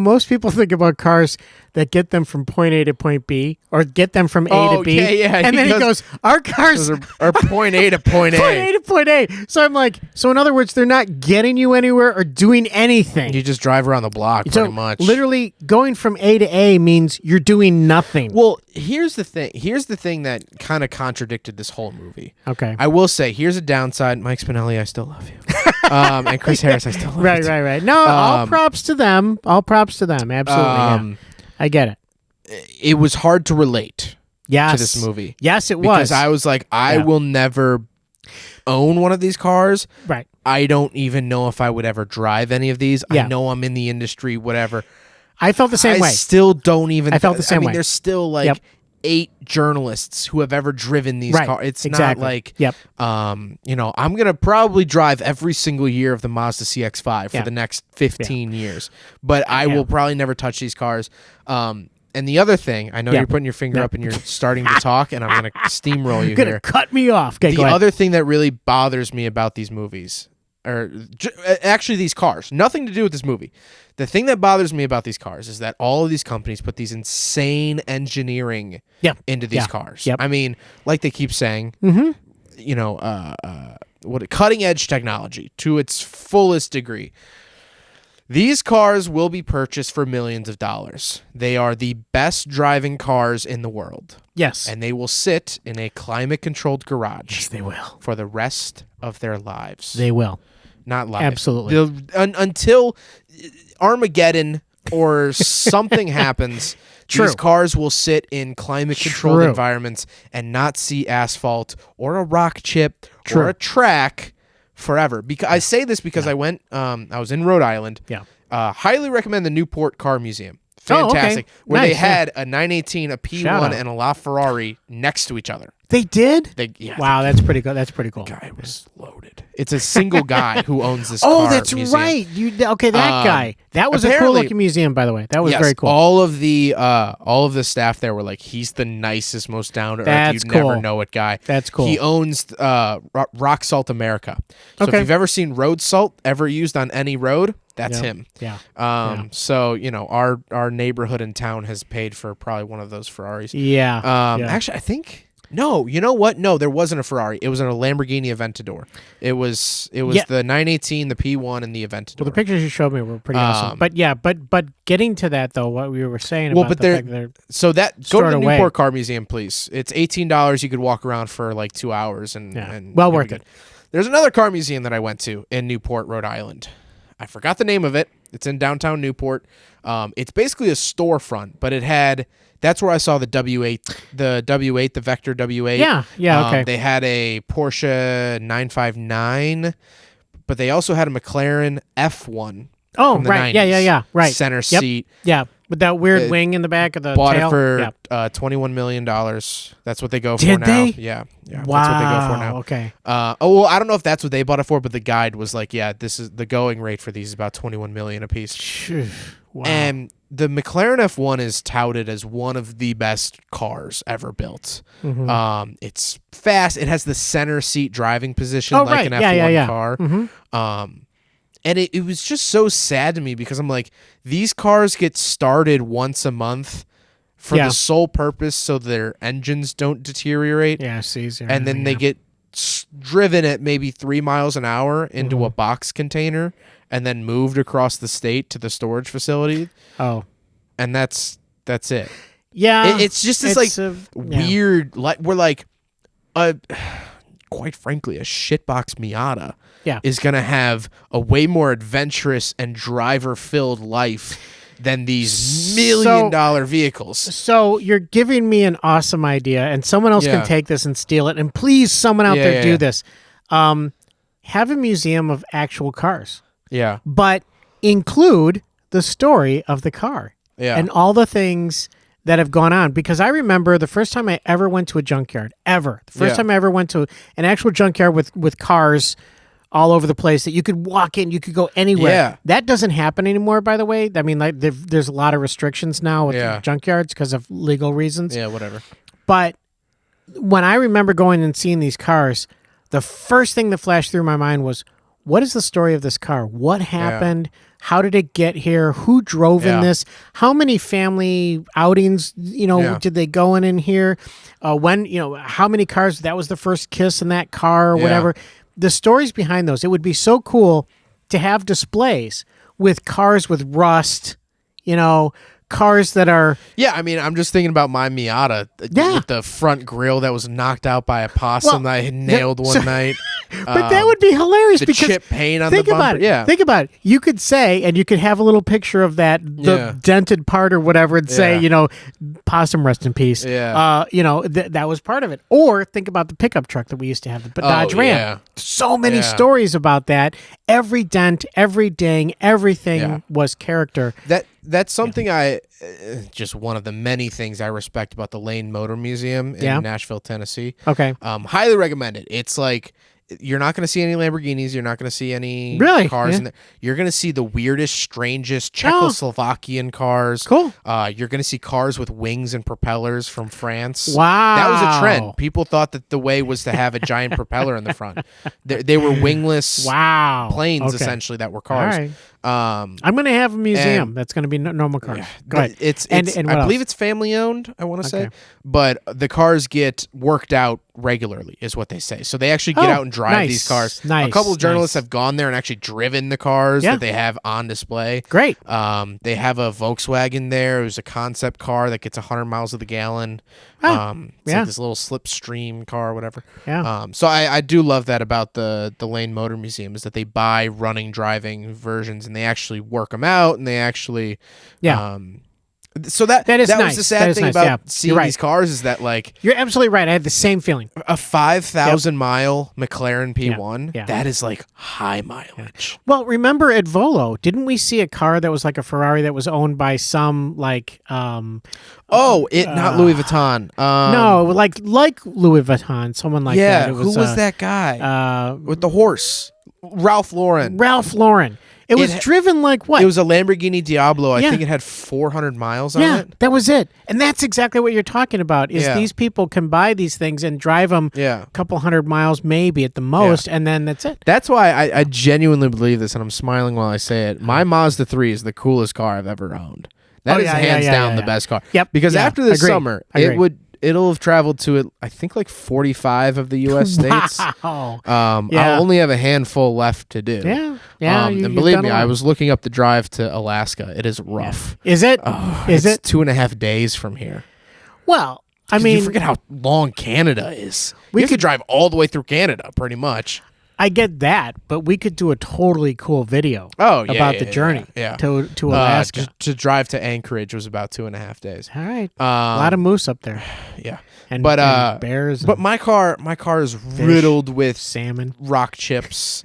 most people think about cars that get them from point A to point B or get them from A to B. Yeah. And then he goes, our cars are point A to point A. Point A to point A. So I'm like, so in other words, they're not getting you anywhere or doing anything. You just drive around the block pretty much. Literally going from A to A means you're doing nothing. Well, here's the thing. Here's the thing that kind of contradicted this whole movie. Okay. I will say, here's a downside. Mike Spinelli, I still love you. And Chris Harris, I still love you. Right. No, all props to them. All props to them. Absolutely. I get it. It was hard to relate to this movie. Yes, it was. Because I was like, I will never own one of these cars. Right. I don't even know if I would ever drive any of these. Yeah. I know I'm in the industry, whatever. I felt the same way. I still don't even. I felt the same way. There's still 8 journalists who have ever driven these cars. It's not like, I'm going to probably drive every single year of the Mazda CX-5 for the next 15 years. But I will probably never touch these cars. And the other thing, I know you're putting your finger up and you're starting to talk, and I'm going to steamroll you here. You're going to cut me off. Okay, the other thing that really bothers me about these movies, or actually these cars, nothing to do with this movie. The thing that bothers me about these cars is that all of these companies put these insane engineering into these cars. Yep. I mean, like they keep saying, cutting edge technology to its fullest degree. These cars will be purchased for millions of dollars. They are the best driving cars in the world. Yes. And they will sit in a climate-controlled garage. Yes, they will. For the rest of their lives. They will. Not lives. Absolutely. Until Armageddon or something happens, these cars will sit in climate-controlled environments and not see asphalt or a rock chip or a track forever. Because I say this because I went. I was in Rhode Island. Yeah. Highly recommend the Newport Car Museum. Fantastic. Where they had a 918, a P1, and a LaFerrari next to each other. They did? Wow, that's pretty good. That's pretty cool. The guy was loaded. It's a single guy who owns this car that's museum. right. That guy. That was a cool looking museum, by the way. That was very cool. All of the staff there were like, he's the nicest, most down to earth, you'd never know it guy. That's cool. He owns Rock Salt America. So if you've ever seen road salt ever used on any road, That's Yep. him. Yeah. So our neighborhood in town has paid for probably one of those Ferraris. Yeah. Yeah. Actually, I think. No, you know what? No, there wasn't a Ferrari. It was a Lamborghini Aventador. It was the 918, the P1, and the Aventador. Well, the pictures you showed me were pretty awesome. But yeah, but getting to that though, what we were saying about the fact that they're so that go to stored the away. Newport Car Museum, please. It's $18. You could walk around for like 2 hours and well it'd be worth good. it. There's another car museum that I went to in Newport, Rhode Island. I forgot the name of it. It's in downtown Newport. It's basically a storefront, but it had. That's where I saw the W8, the Vector W8. Yeah, okay. They had a Porsche 959, but they also had a McLaren F1. Oh, from the right. 90s. Yeah. Right. Center Yep. seat. Yeah, with that weird wing in the back of the Bought tail. it for Yeah. $21 million. That's what they go for Did now. they? Yeah. Wow. That's what they go for now. Okay. Well, I don't know if that's what they bought it for, but the guide was like, yeah, this is the going rate for these is about $21 million a piece. Wow. And the McLaren F1 is touted as one of the best cars ever built. Mm-hmm. It's fast. It has the center seat driving position like right. an F1 car. Mm-hmm. And it was just so sad to me because I'm like, these cars get started once a month for the sole purpose so their engines don't deteriorate. Yeah, it's easier. And then they get driven at maybe 3 miles an hour into a box container and then moved across the state to the storage facility. Oh. And that's it. Yeah. It's just this weird, like we're like, quite frankly, a shitbox Miata is going to have a way more adventurous and driver-filled life than these $1 million vehicles. So you're giving me an awesome idea, and someone else can take this and steal it. And please, someone out there do this. Have a museum of actual cars. Yeah. But include the story of the car. Yeah. And all the things that have gone on. Because I remember the first time I ever went to a junkyard, the first time I ever went to an actual junkyard with cars all over the place that you could walk in, you could go anywhere. Yeah. That doesn't happen anymore, by the way. I mean, like there's a lot of restrictions now with junkyards because of legal reasons. Yeah, whatever. But when I remember going and seeing these cars, the first thing that flashed through my mind was, what is the story of this car? What happened? How did it get here? Who drove in this? How many family outings, did they go in here? When, how many cars? That was the first kiss in that car or whatever. The stories behind those. It would be so cool to have displays with cars with rust, cars that are... Yeah, I mean, I'm just thinking about my Miata with the front grille that was knocked out by a possum that I had nailed one night. But that would be hilarious the because chip paint on the bumper. About it. Think about it. You could say, and you could have a little picture of the dented part or whatever, and say, possum rest in peace. Yeah. That was part of it. Or think about the pickup truck that we used to have, the Dodge Ram. Yeah. So many stories about that. Every dent, every ding, everything was character. That's something just one of the many things I respect about the Lane Motor Museum in Nashville, Tennessee. Okay. Highly recommend it. It's like, you're not going to see any Lamborghinis. You're not going to see any cars in there. You're going to see the weirdest, strangest Czechoslovakian cars. Cool. You're going to see cars with wings and propellers from France. Wow. That was a trend. People thought that the way was to have a giant propeller in the front. They were wingless planes, essentially, that were cars. All right. I'm going to have a museum that's going to be normal cars. Yeah, Go ahead. I believe it's family owned, I want to say. But the cars get worked out regularly, is what they say. So they actually get out and drive these cars. A couple of journalists have gone there and actually driven the cars that they have on display. Great. They have a Volkswagen there. It was a concept car that gets 100 miles to the gallon. It's like this little slipstream car or whatever. Yeah. So I do love that about the Lane Motor Museum, is that they buy running, driving versions and they actually work them out and they actually so that is that nice. was the sad thing about seeing right. these cars, is that like, you're absolutely right. I had the same feeling. a 5,000 mile McLaren P1 Yeah. that is like high mileage. Well, remember at Volo, didn't we see a car that was like a Ferrari that was owned by some like not Louis Vuitton. no, like Louis Vuitton, someone like that. It was, who was that guy with the horse? Ralph Lauren. Ralph Lauren. It was driven like what? It was a Lamborghini Diablo. I Yeah. think it had 400 miles on Yeah, it. that was it. And that's exactly what you're talking about, is Yeah. these people can buy these things and drive them Yeah. a couple hundred miles maybe at the most, and then that's it. That's why I genuinely believe this, and I'm smiling while I say it. My Mazda 3 is the coolest car I've ever owned. That is hands down the best car. Yep. Because Yeah. after this Agreed. summer, Agreed. it'll have traveled to I think like 45 of the U.S. states. Wow. I'll only have a handful left to do. Yeah. Yeah. and you've believe done me, a lot. I was looking up the drive to Alaska. It is rough. Is it? Is It's it? 2.5 days from here. Well, I 'Cause mean, you forget how long Canada is. We You have to could- drive all the way through Canada, pretty much. I get that, but we could do a totally cool video about the journey to Alaska. To drive to Anchorage was about 2.5 days. All right. A lot of moose up there. Yeah. And, But and bears and but my car is riddled with salmon. rock chips.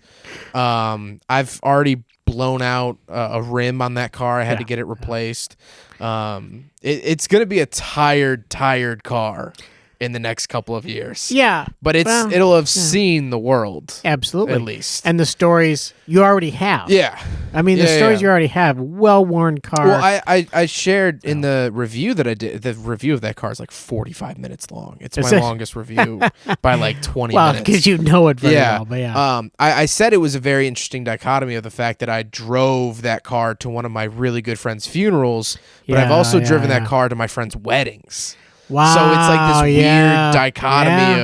I've already blown out a rim on that car. I had to get it replaced. It's going to be a tired car in the next couple of years. Yeah. But it'll have seen the world. Absolutely. At least. And the stories you already have. Yeah. I mean, the stories you already have. Well-worn car. Well, I shared in the review that I did. The review of that car is like 45 minutes long. It's my longest review by like 20 well, minutes. because you know it very well. But yeah. I said it was a very interesting dichotomy of the fact that I drove that car to one of my really good friends' funerals, but I've also driven that car to my friends' weddings. Wow. So it's like this weird dichotomy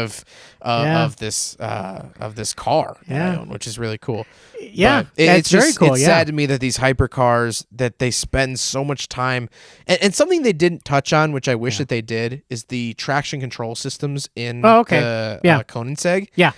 Yeah. of this car that I own, which is really cool. Yeah, But it's very cool. It's sad to me that these hypercars, that they spend so much time, and something they didn't touch on, which I wish that they did, is the traction control systems in the Koenigsegg. Yeah.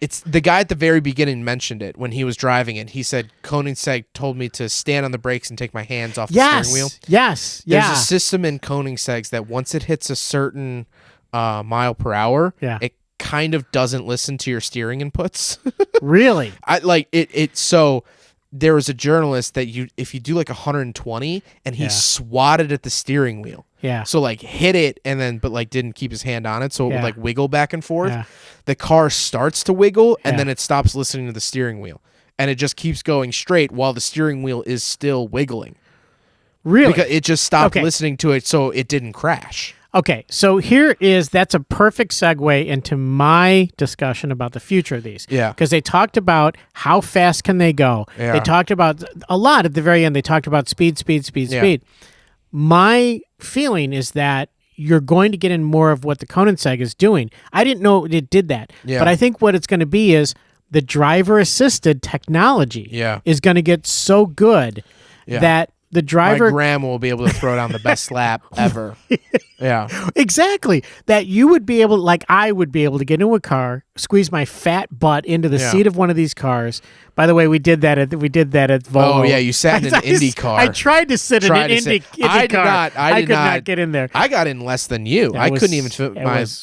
It's the guy at the very beginning mentioned it when he was driving it. He said Koenigsegg told me to stand on the brakes and take my hands off the steering wheel. Yes. There's Yeah. a system in Koenigsegg's that once it hits a certain mile per hour, it kind of doesn't listen to your steering inputs. Really? I like it. So there was a journalist that if you do like 120 and he swatted at the steering wheel. Yeah. So like hit it but like didn't keep his hand on it, so it would like wiggle back and forth. Yeah. The car starts to wiggle and then it stops listening to the steering wheel, and it just keeps going straight while the steering wheel is still wiggling. Really? Because it just stopped listening to it, so it didn't crash. Okay, so that's a perfect segue into my discussion about the future of these. Yeah. Because they talked about how fast can they go. Yeah. They talked about a lot at the very end. They talked about speed. My feeling is that you're going to get in more of what the Koenigsegg is doing. I didn't know it did that. Yeah. But I think what it's going to be is the driver-assisted technology is going to get so good that the driver... My Graham will be able to throw down the best lap ever. Yeah. Exactly. That you would be able, like I would be able to get into a car, squeeze my fat butt into the seat of one of these cars. By the way, we did that at Volvo. Oh yeah, you sat in an Indy car. I tried to sit in an Indy car. I could not get in there. I got in less than you. I couldn't even fit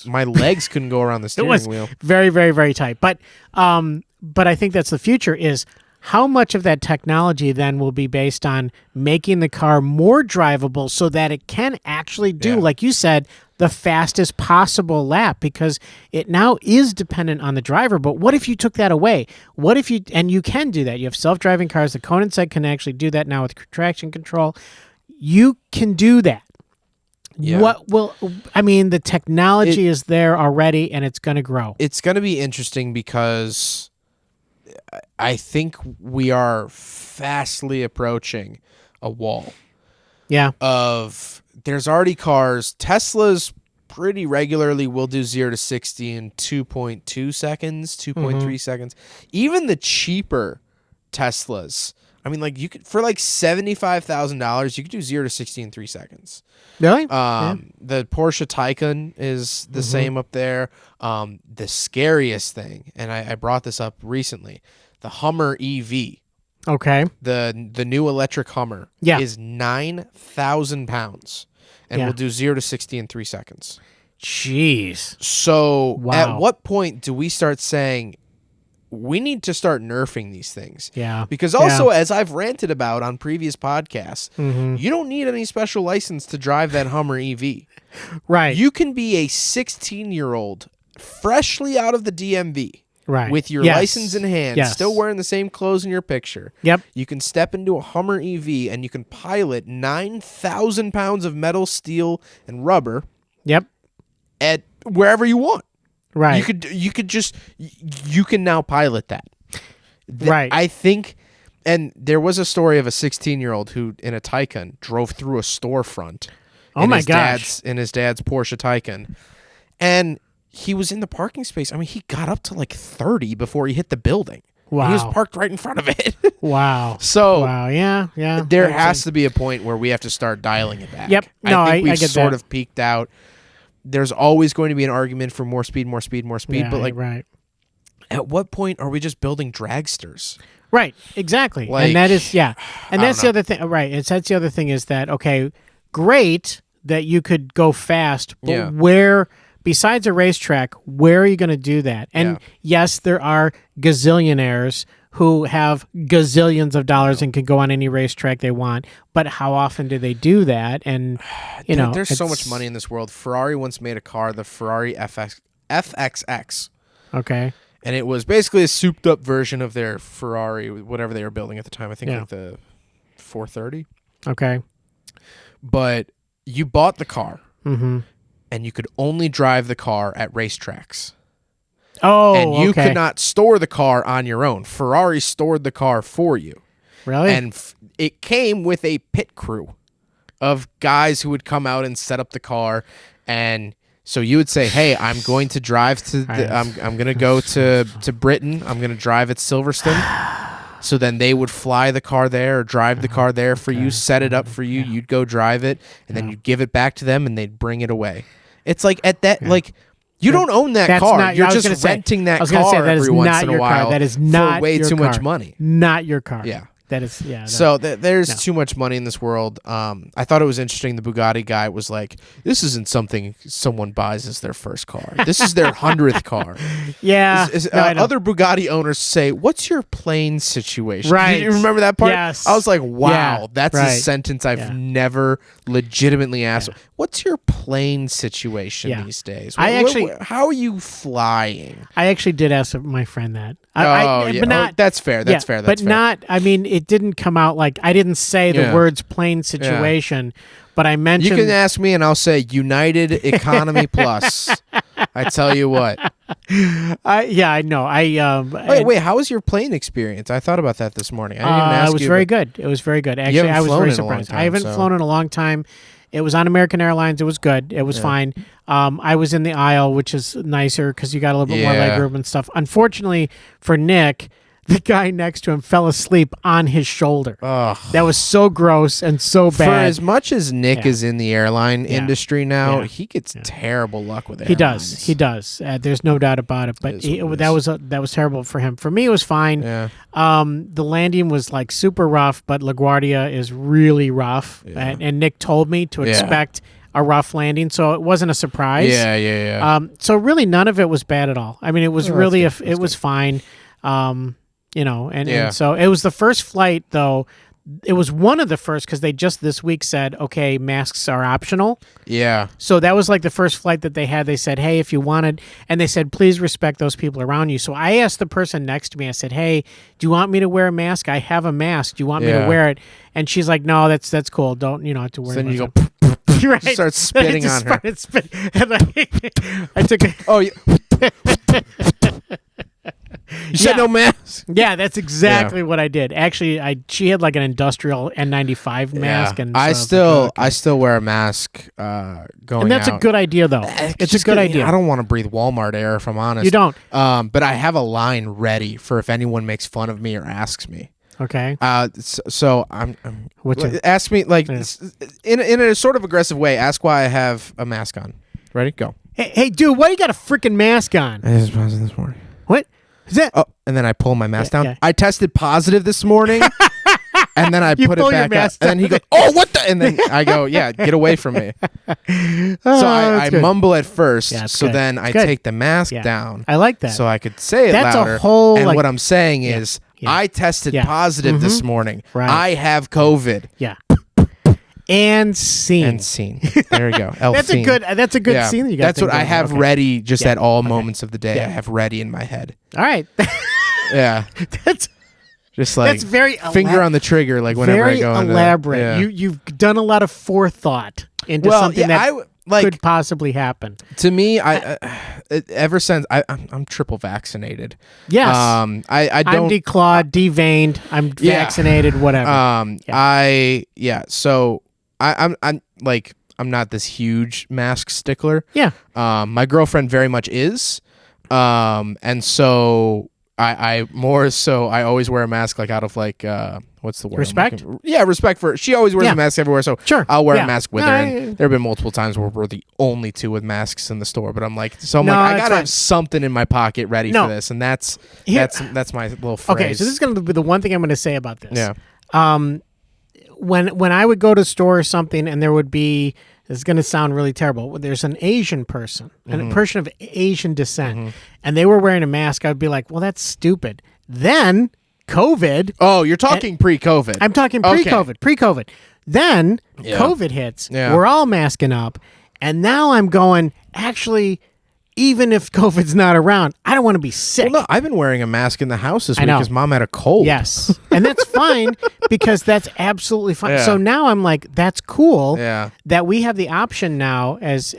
my legs couldn't go around the steering wheel. Very, very, very tight. But I think that's the future is how much of that technology then will be based on making the car more drivable so that it can actually do, like you said, the fastest possible lap, because it now is dependent on the driver. But what if you took that away? What if and you can do that. You have self-driving cars. The Koenigsegg can actually do that now with traction control. You can do that. Yeah. The technology is there already, and it's going to grow. It's going to be interesting because I think we are fastly approaching a wall. Yeah. There's already cars. Teslas pretty regularly will do 0 to 60 in 2.2 seconds, 2.3 seconds. Even the cheaper Teslas, I mean, like you could for like $75,000, you could do 0 to 60 in 3 seconds. Really? The Porsche Taycan is the same up there. The scariest thing, and I brought this up recently, the Hummer EV. Okay. The new electric Hummer is 9,000 pounds and will do 0 to 60 in 3 seconds. Jeez. So at what point do we start saying we need to start nerfing these things? Yeah. Because also, as I've ranted about on previous podcasts, you don't need any special license to drive that Hummer EV. Right. You can be a 16-year-old freshly out of the DMV. Right. with your Yes. license in hand, Yes. still wearing the same clothes in your picture. Yep. You can step into a Hummer EV and you can pilot 9,000 pounds of metal, steel, and rubber Yep. at wherever you want. Right. You can now pilot that. Right. I think, and there was a story of a 16-year-old who in a Taycan drove through a storefront. Oh my gosh. In his dad's Porsche Taycan, and he was in the parking space. I mean, he got up to like 30 before he hit the building. Wow. And he was parked right in front of it. Wow. So wow. Yeah. Yeah. there has to be a point where we have to start dialing it back. Yep. No, I think we've I get sort that. of peaked out. There's always going to be an argument for more speed, Yeah, but like, right. at what point are we just building dragsters? Right, exactly. Like, and that is, yeah. And I that's don't the know. other thing, right. That's the other thing is that, okay, great that you could go fast, but Yeah. where, besides a racetrack, where are you going to do that? And Yeah. yes, there are gazillionaires who have gazillions of dollars and can go on any racetrack they want, but how often do they do that? And, There's so much it's- money in this world. Ferrari once made a car, the Ferrari FXX. Okay. And it was basically a souped up version of their Ferrari, whatever they were building at the time. I think Yeah. like the 430. Okay. But you bought the car Mm-hmm. and you could only drive the car at racetracks. Oh, And you okay. could not store the car on your own. Ferrari stored the car for you. Really? And it came with a pit crew of guys who would come out and set up the car. And so you would say, hey, I'm going to drive to I'm going to go to Britain. I'm going to drive at Silverstone. So then they would fly the car there or drive the car there for you, set it up for you. You'd go drive it, and then you'd give it back to them, and they'd bring it away. It's like at that, like, you don't own that That's car. not- You're I was gonna just say- renting that I was gonna car say, that is every once not in a your car. while That is not for way your too much car. money. Not your car. Yeah. That is, yeah. So there's no. too much money in this world. I thought it was interesting. The Bugatti guy was like, "This isn't something someone buys as their first car. This is their 100th car." yeah. No, I know. Other Bugatti owners say, "What's your plane situation?" Right. Did you remember that part? Yes. I was like, "Wow, Yeah, that's a right. sentence I've Yeah. never legitimately asked." Yeah. What's your plane situation Yeah. these days? I how are you flying? I actually did ask my friend that. Yeah. But not, that's fair. That's yeah, fair. but That's fair. not, I mean, it didn't come out like, I didn't say the Yeah. words plane situation, but I You mentioned. can ask me, and I'll say United Economy Plus. I tell you what. I know. Wait. How was your plane experience? I thought about that this morning. I didn't even ask it was you. very good. It was very good. Actually, haven't I was flown very in a long surprised. time, I haven't so- flown in a long time. It was on American Airlines. It was good. It was fine. I was in the aisle, which is nicer because you got a little bit more Yeah. leg room and stuff. Unfortunately for Nick, the guy next to him fell asleep on his shoulder. Ugh. That was so gross and so For bad. as much as Nick Yeah. is in the airline industry now, Yeah. he gets terrible luck with He airlines. does. He does. There's no doubt about it. But It is what it that was terrible for him. For me, it was fine. Yeah. The landing was like super rough, but LaGuardia is really rough. And Nick told me to expect a rough landing, so it wasn't a surprise. Yeah. So really, none of it was bad at all. I mean, it was really good. it was fine. And Yeah. so it was the first flight though. It was one of the first because they just this week said, okay, masks are optional. Yeah. So that was like the first flight that they had. They said, hey, if you wanted, and they said, please respect those people around you. So I asked the person next to me, I said, hey, do you want me to wear a mask? I have a mask. Do you want me to Yeah. wear it? And she's like, no, that's cool. Don't, have to wear So then it. you go, right. start spitting Just on her. started spit- and I took a, Oh, you said no mask? yeah, that's exactly what I did. Actually, she had like an industrial N95 mask. And so I was like, oh, okay. I still wear a mask going And that's out. a good idea, though. It's a Just good 'cause idea. I don't want to breathe Walmart air, if I'm honest. You don't? But I have a line ready for if anyone makes fun of me or asks me. Okay. So I'm What's it? ask me like Yeah. in a sort of aggressive way. Ask why I have a mask on. Ready? Go. Hey, dude, why you got a freaking mask on? I just positive this morning. What? Is that? Oh, and then I pull my mask Yeah, down. yeah. I tested positive this morning. And then I You put pull it your back up. mask And then he down. goes, "Oh, what the?" And then I go, "Yeah, get away from me." So I that's good. mumble at first. Yeah, it's so good. then I Good. take the mask Yeah. down. I like that. So I could say it That's a louder. whole, and like- what I'm saying is, yeah. I tested Yeah. positive this morning. Right. I have COVID. Yeah. And scene. And scene. There we go. That's a good scene that you got. That's what I have ready just at all moments of the day. Yeah. I have ready in my head. All right. Yeah. That's just like that's very finger on the trigger, like whenever I go into elaborate. Yeah. You've done a lot of forethought into something that could possibly happen. To me, ever since I'm triple vaccinated. Yes. I don't. I'm declawed, deveined. I'm vaccinated. Whatever. So I'm like I'm not this huge mask stickler. Yeah. My girlfriend very much is. And so I more so I always wear a mask like out of like what's the word? Respect? Respect for her. She always wears a mask everywhere, so sure. I'll wear a mask with her. And there have been multiple times where we're the only two with masks in the store, but I'm like I gotta have something in my pocket ready for this, and that's my little phrase. Okay, so this is gonna be the one thing I'm gonna say about this. Yeah. When I would go to a store or something, and there would be, this is going to sound really terrible, there's an Asian person, a person of Asian descent, and they were wearing a mask, I would be like, well, that's stupid. Then COVID. Oh, you're talking pre-COVID. I'm talking pre-COVID. Okay. Pre-COVID. Then COVID hits. Yeah. We're all masking up, and now I'm going, actually, even if COVID's not around, I don't want to be sick. Well, no, I've been wearing a mask in the house this week know. because Mom had a cold. Yes. And that's fine because that's absolutely fine. Yeah. So now I'm like, that's cool that we have the option now as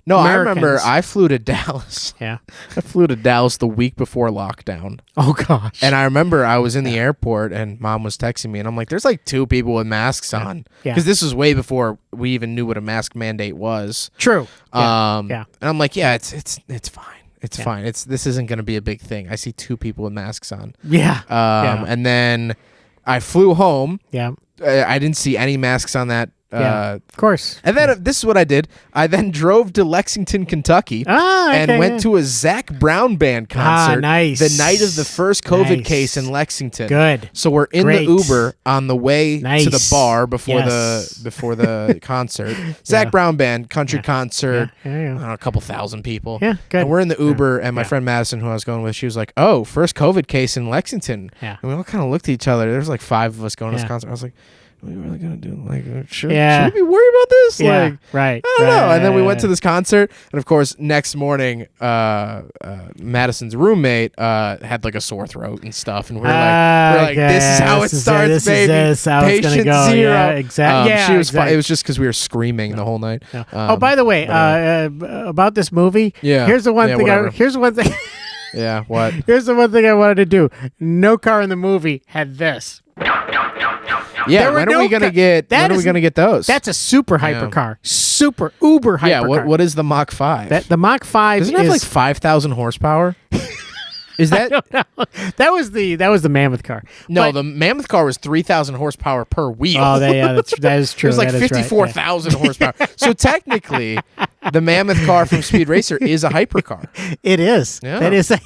No, Americans. I remember I flew to Dallas. Yeah. I flew to Dallas the week before lockdown. Oh, gosh. And I remember I was in the airport and Mom was texting me and I'm like, there's like 2 people with masks on. Yeah. Because this was way before we even knew what a mask mandate was. True. And I'm like, yeah, it's fine. It's fine. This isn't going to be a big thing. I see 2 people with masks on. Yeah. And then I flew home. Yeah. I didn't see any masks on that. Of course. And then this is what I did. I then drove to Lexington, Kentucky, and went to a Zac Brown Band concert. Nice. The night of the first COVID case in Lexington. Good. So we're in the Uber on the way to the bar before the concert. Zac Brown Band country concert. I don't know, a couple thousand people. Yeah, good. And we're in the Uber, and my friend Madison, who I was going with, she was like, "Oh, first COVID case in Lexington." Yeah. And we all kind of looked at each other. There's like 5 of us going to this concert. I was like, what are we really gonna do? Like, should we be worried about this? Yeah, like, right. I don't know. And then we went to this concert, and of course, next morning, Madison's roommate had like a sore throat and stuff, and we're like, this is how it starts, baby. This is how it's gonna Patient go. zero. Yeah, exactly. She was fine. It was just because we were screaming the whole night. Oh, by the way, about this movie. Yeah. Here's the one thing. Here's one thing. Yeah. What? Here's the one thing I wanted to do. No car in the movie had this. Yeah, when are we gonna get those? That's a super hypercar, super uber hypercar. Yeah, what is the Mach 5? The Mach 5 doesn't it have like 5,000 horsepower? Is that? I don't know. That was the Mammoth car. No, the Mammoth car was 3,000 horsepower per wheel. Oh, that is true. It was like 54,000 horsepower. So technically, the Mammoth car from Speed Racer is a hypercar. It is. Yeah. That is a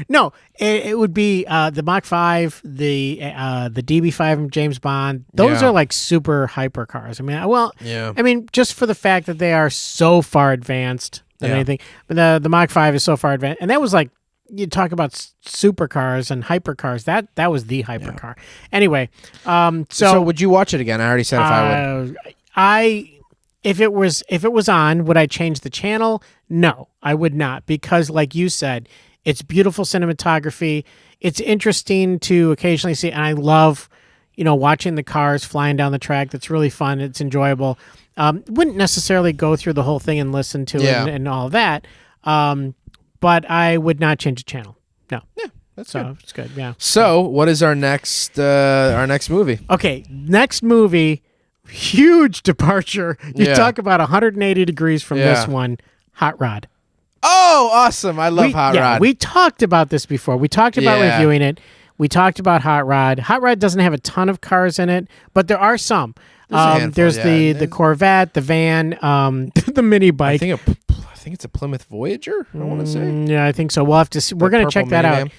no, it would be the Mach 5, the DB5 from James Bond. Those are like super hypercars. I mean, just for the fact that they are so far advanced than anything. But the Mach 5 is so far advanced, and that was like, you talk about supercars and hypercars. That was the hypercar. Anyway, so would you watch it again? I already said if I would. If it was on, would I change the channel? No, I would not, because like you said, it's beautiful cinematography. It's interesting to occasionally see, and I love, watching the cars flying down the track. That's really fun. It's enjoyable. Wouldn't necessarily go through the whole thing and listen to it and all of that. But I would not change the channel. No. Yeah, that's good. It's good. Yeah. So, what is our next movie? Okay, next movie, huge departure. You talk about 180 degrees from this one, Hot Rod. Oh, awesome. I love Hot Rod. We talked about this before. We talked about reviewing it. We talct about Hot Rod. Hot Rod doesn't have a ton of cars in it, but there are some. There's the Corvette, the van, the mini bike. I think it's a Plymouth Voyager, I want to say. Yeah, I think so. We'll have to see. We're going to check that out.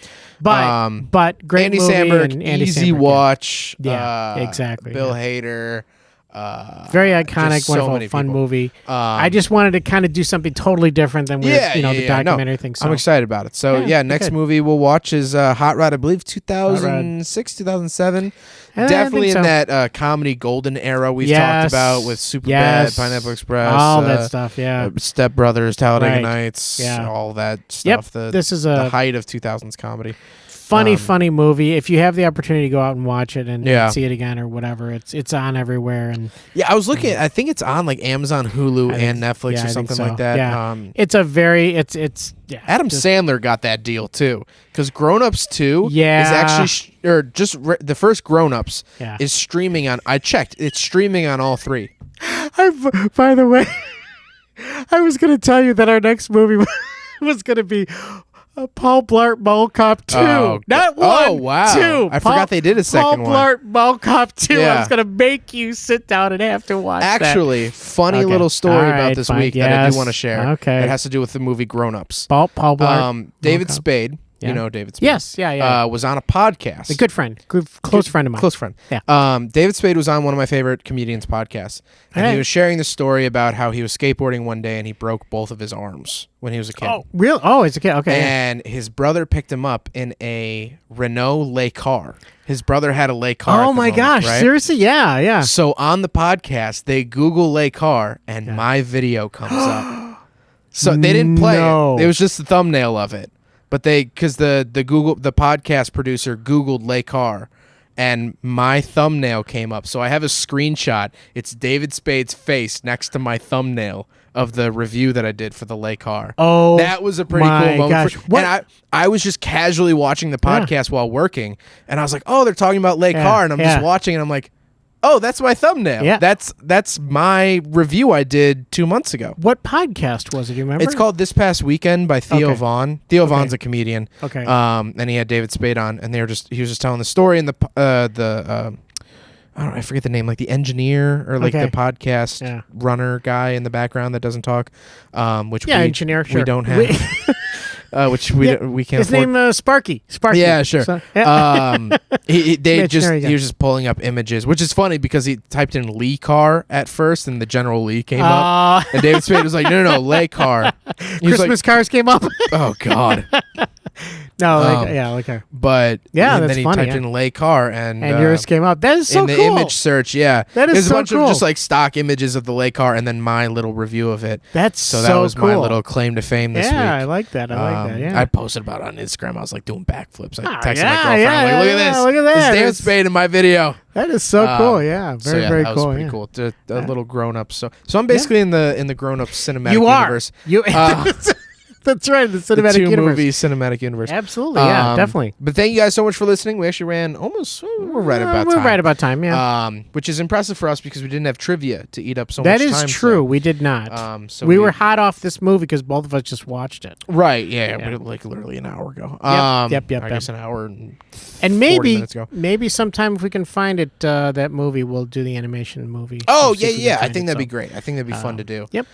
But great Andy movie. Samberg, and Andy easy Samberg, watch. Yeah, exactly. Bill Hader. Very iconic, just so wonderful, many fun people. movie. I just wanted to kind of do something totally different than the documentary thing. So I'm excited about it. So next good. movie we'll watch is Hot Rod. I believe 2006, 2007. Definitely in that comedy golden era we've talked about with Superbad, Pineapple Express, all that stuff. Yeah, Step Brothers, Talladega Right. Nights, Yeah. all that stuff. This is the height of 2000s comedy. Funny movie. If you have the opportunity to go out and watch it and see it again or whatever, it's on everywhere. And I was looking. I think it's on like Amazon, Hulu, and Netflix or something like that. Yeah. It's a very Adam Sandler got that deal too, because Grown Ups 2 is actually the first Grown Ups is streaming on. I checked. It's streaming on all three. By the way, I was going to tell you that our next movie was going to be Paul Blart Mall Cop 2. Not one. Oh, wow. 2. I forgot they did a second one. Paul Blart Mall Cop 2. Yeah. I was going to make you sit down and have to watch Actually, funny little story about this week that I do want to share. Okay. It has to do with the movie Grown Ups. Paul Blart. David Spade. Yeah. You know David Spade. Yes, yeah. Was on a podcast. A good friend. Close friend of mine. Close friend. Yeah. David Spade was on one of my favorite comedians' podcasts. And he was sharing the story about how he was skateboarding one day and he broke both of his arms when he was a kid. Oh, real? Oh, he's a kid. Okay. And his brother picked him up in a Renault Le Car. His brother had a Le Car. Oh my gosh! Right? Seriously? Yeah. So on the podcast, they Google Le Car and my video comes up. So they didn't play it. It was just the thumbnail of it. But because the podcast producer Googled Le Car, and my thumbnail came up. So I have a screenshot. It's David Spade's face next to my thumbnail of the review that I did for the Le Car. Oh, that was a pretty cool moment. And I was just casually watching the podcast while working, and I was like, oh, they're talking about Le Car, and I'm just watching, and I'm like, oh, that's my thumbnail. Yeah. That's my review I did 2 months ago. What podcast was it? Do you remember? It's called This Past Weekend by Theo Vaughn. Theo Vaughn's a comedian. Okay. And he had David Spade on, and he was just telling the story, and I don't know, I forget the name, like the engineer or like the podcast runner guy in the background that doesn't talk, which engineer, sure. we don't have. Which we can't. His name Sparky. Yeah, sure. So, he was just pulling up images, which is funny because he typed in Lee Car at first, and the General Lee came up, and David Spade was like, "No, Le Car." Christmas cars came up. Oh God. No, Le Car. But that's then he funny, typed in Le Car, and yours came up. That is so cool. In the image search, that is there's so a bunch of just like stock images of the Le Car, and then my little review of it. So that was cool. my little claim to fame this week. Yeah, I like that. I posted about it on Instagram. I was like doing backflips. I texted my girlfriend. I'm like, look at this. Look at that. It's David Spade in my video. That is so cool. Yeah, very that cool. Was pretty cool. A little grown up. So I'm basically in the grown up cinematic universe. You are. That's right. The cinematic universe. Movie cinematic universe. Absolutely. Yeah, definitely. But thank you guys so much for listening. We actually ran almost. We're right about time. We're right about time. Yeah. Which is impressive for us because we didn't have trivia to eat up so much time. That is true. We did not. So we were hot off this movie because both of us just watched it. Right. Yeah. Like literally an hour ago. Yep. I guess an hour and maybe 40 minutes ago. Maybe sometime if we can find it, that movie, we'll do the animation movie. Oh yeah. I think that'd be great. I think that'd be fun to do. Yep.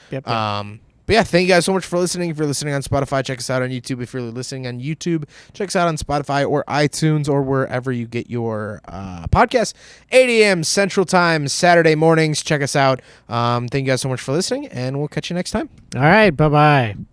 But yeah, thank you guys so much for listening. If you're listening on Spotify, check us out on YouTube. If you're listening on YouTube, check us out on Spotify or iTunes or wherever you get your podcasts. 8 a.m. Central Time, Saturday mornings. Check us out. Thank you guys so much for listening, and we'll catch you next time. All right. Bye-bye.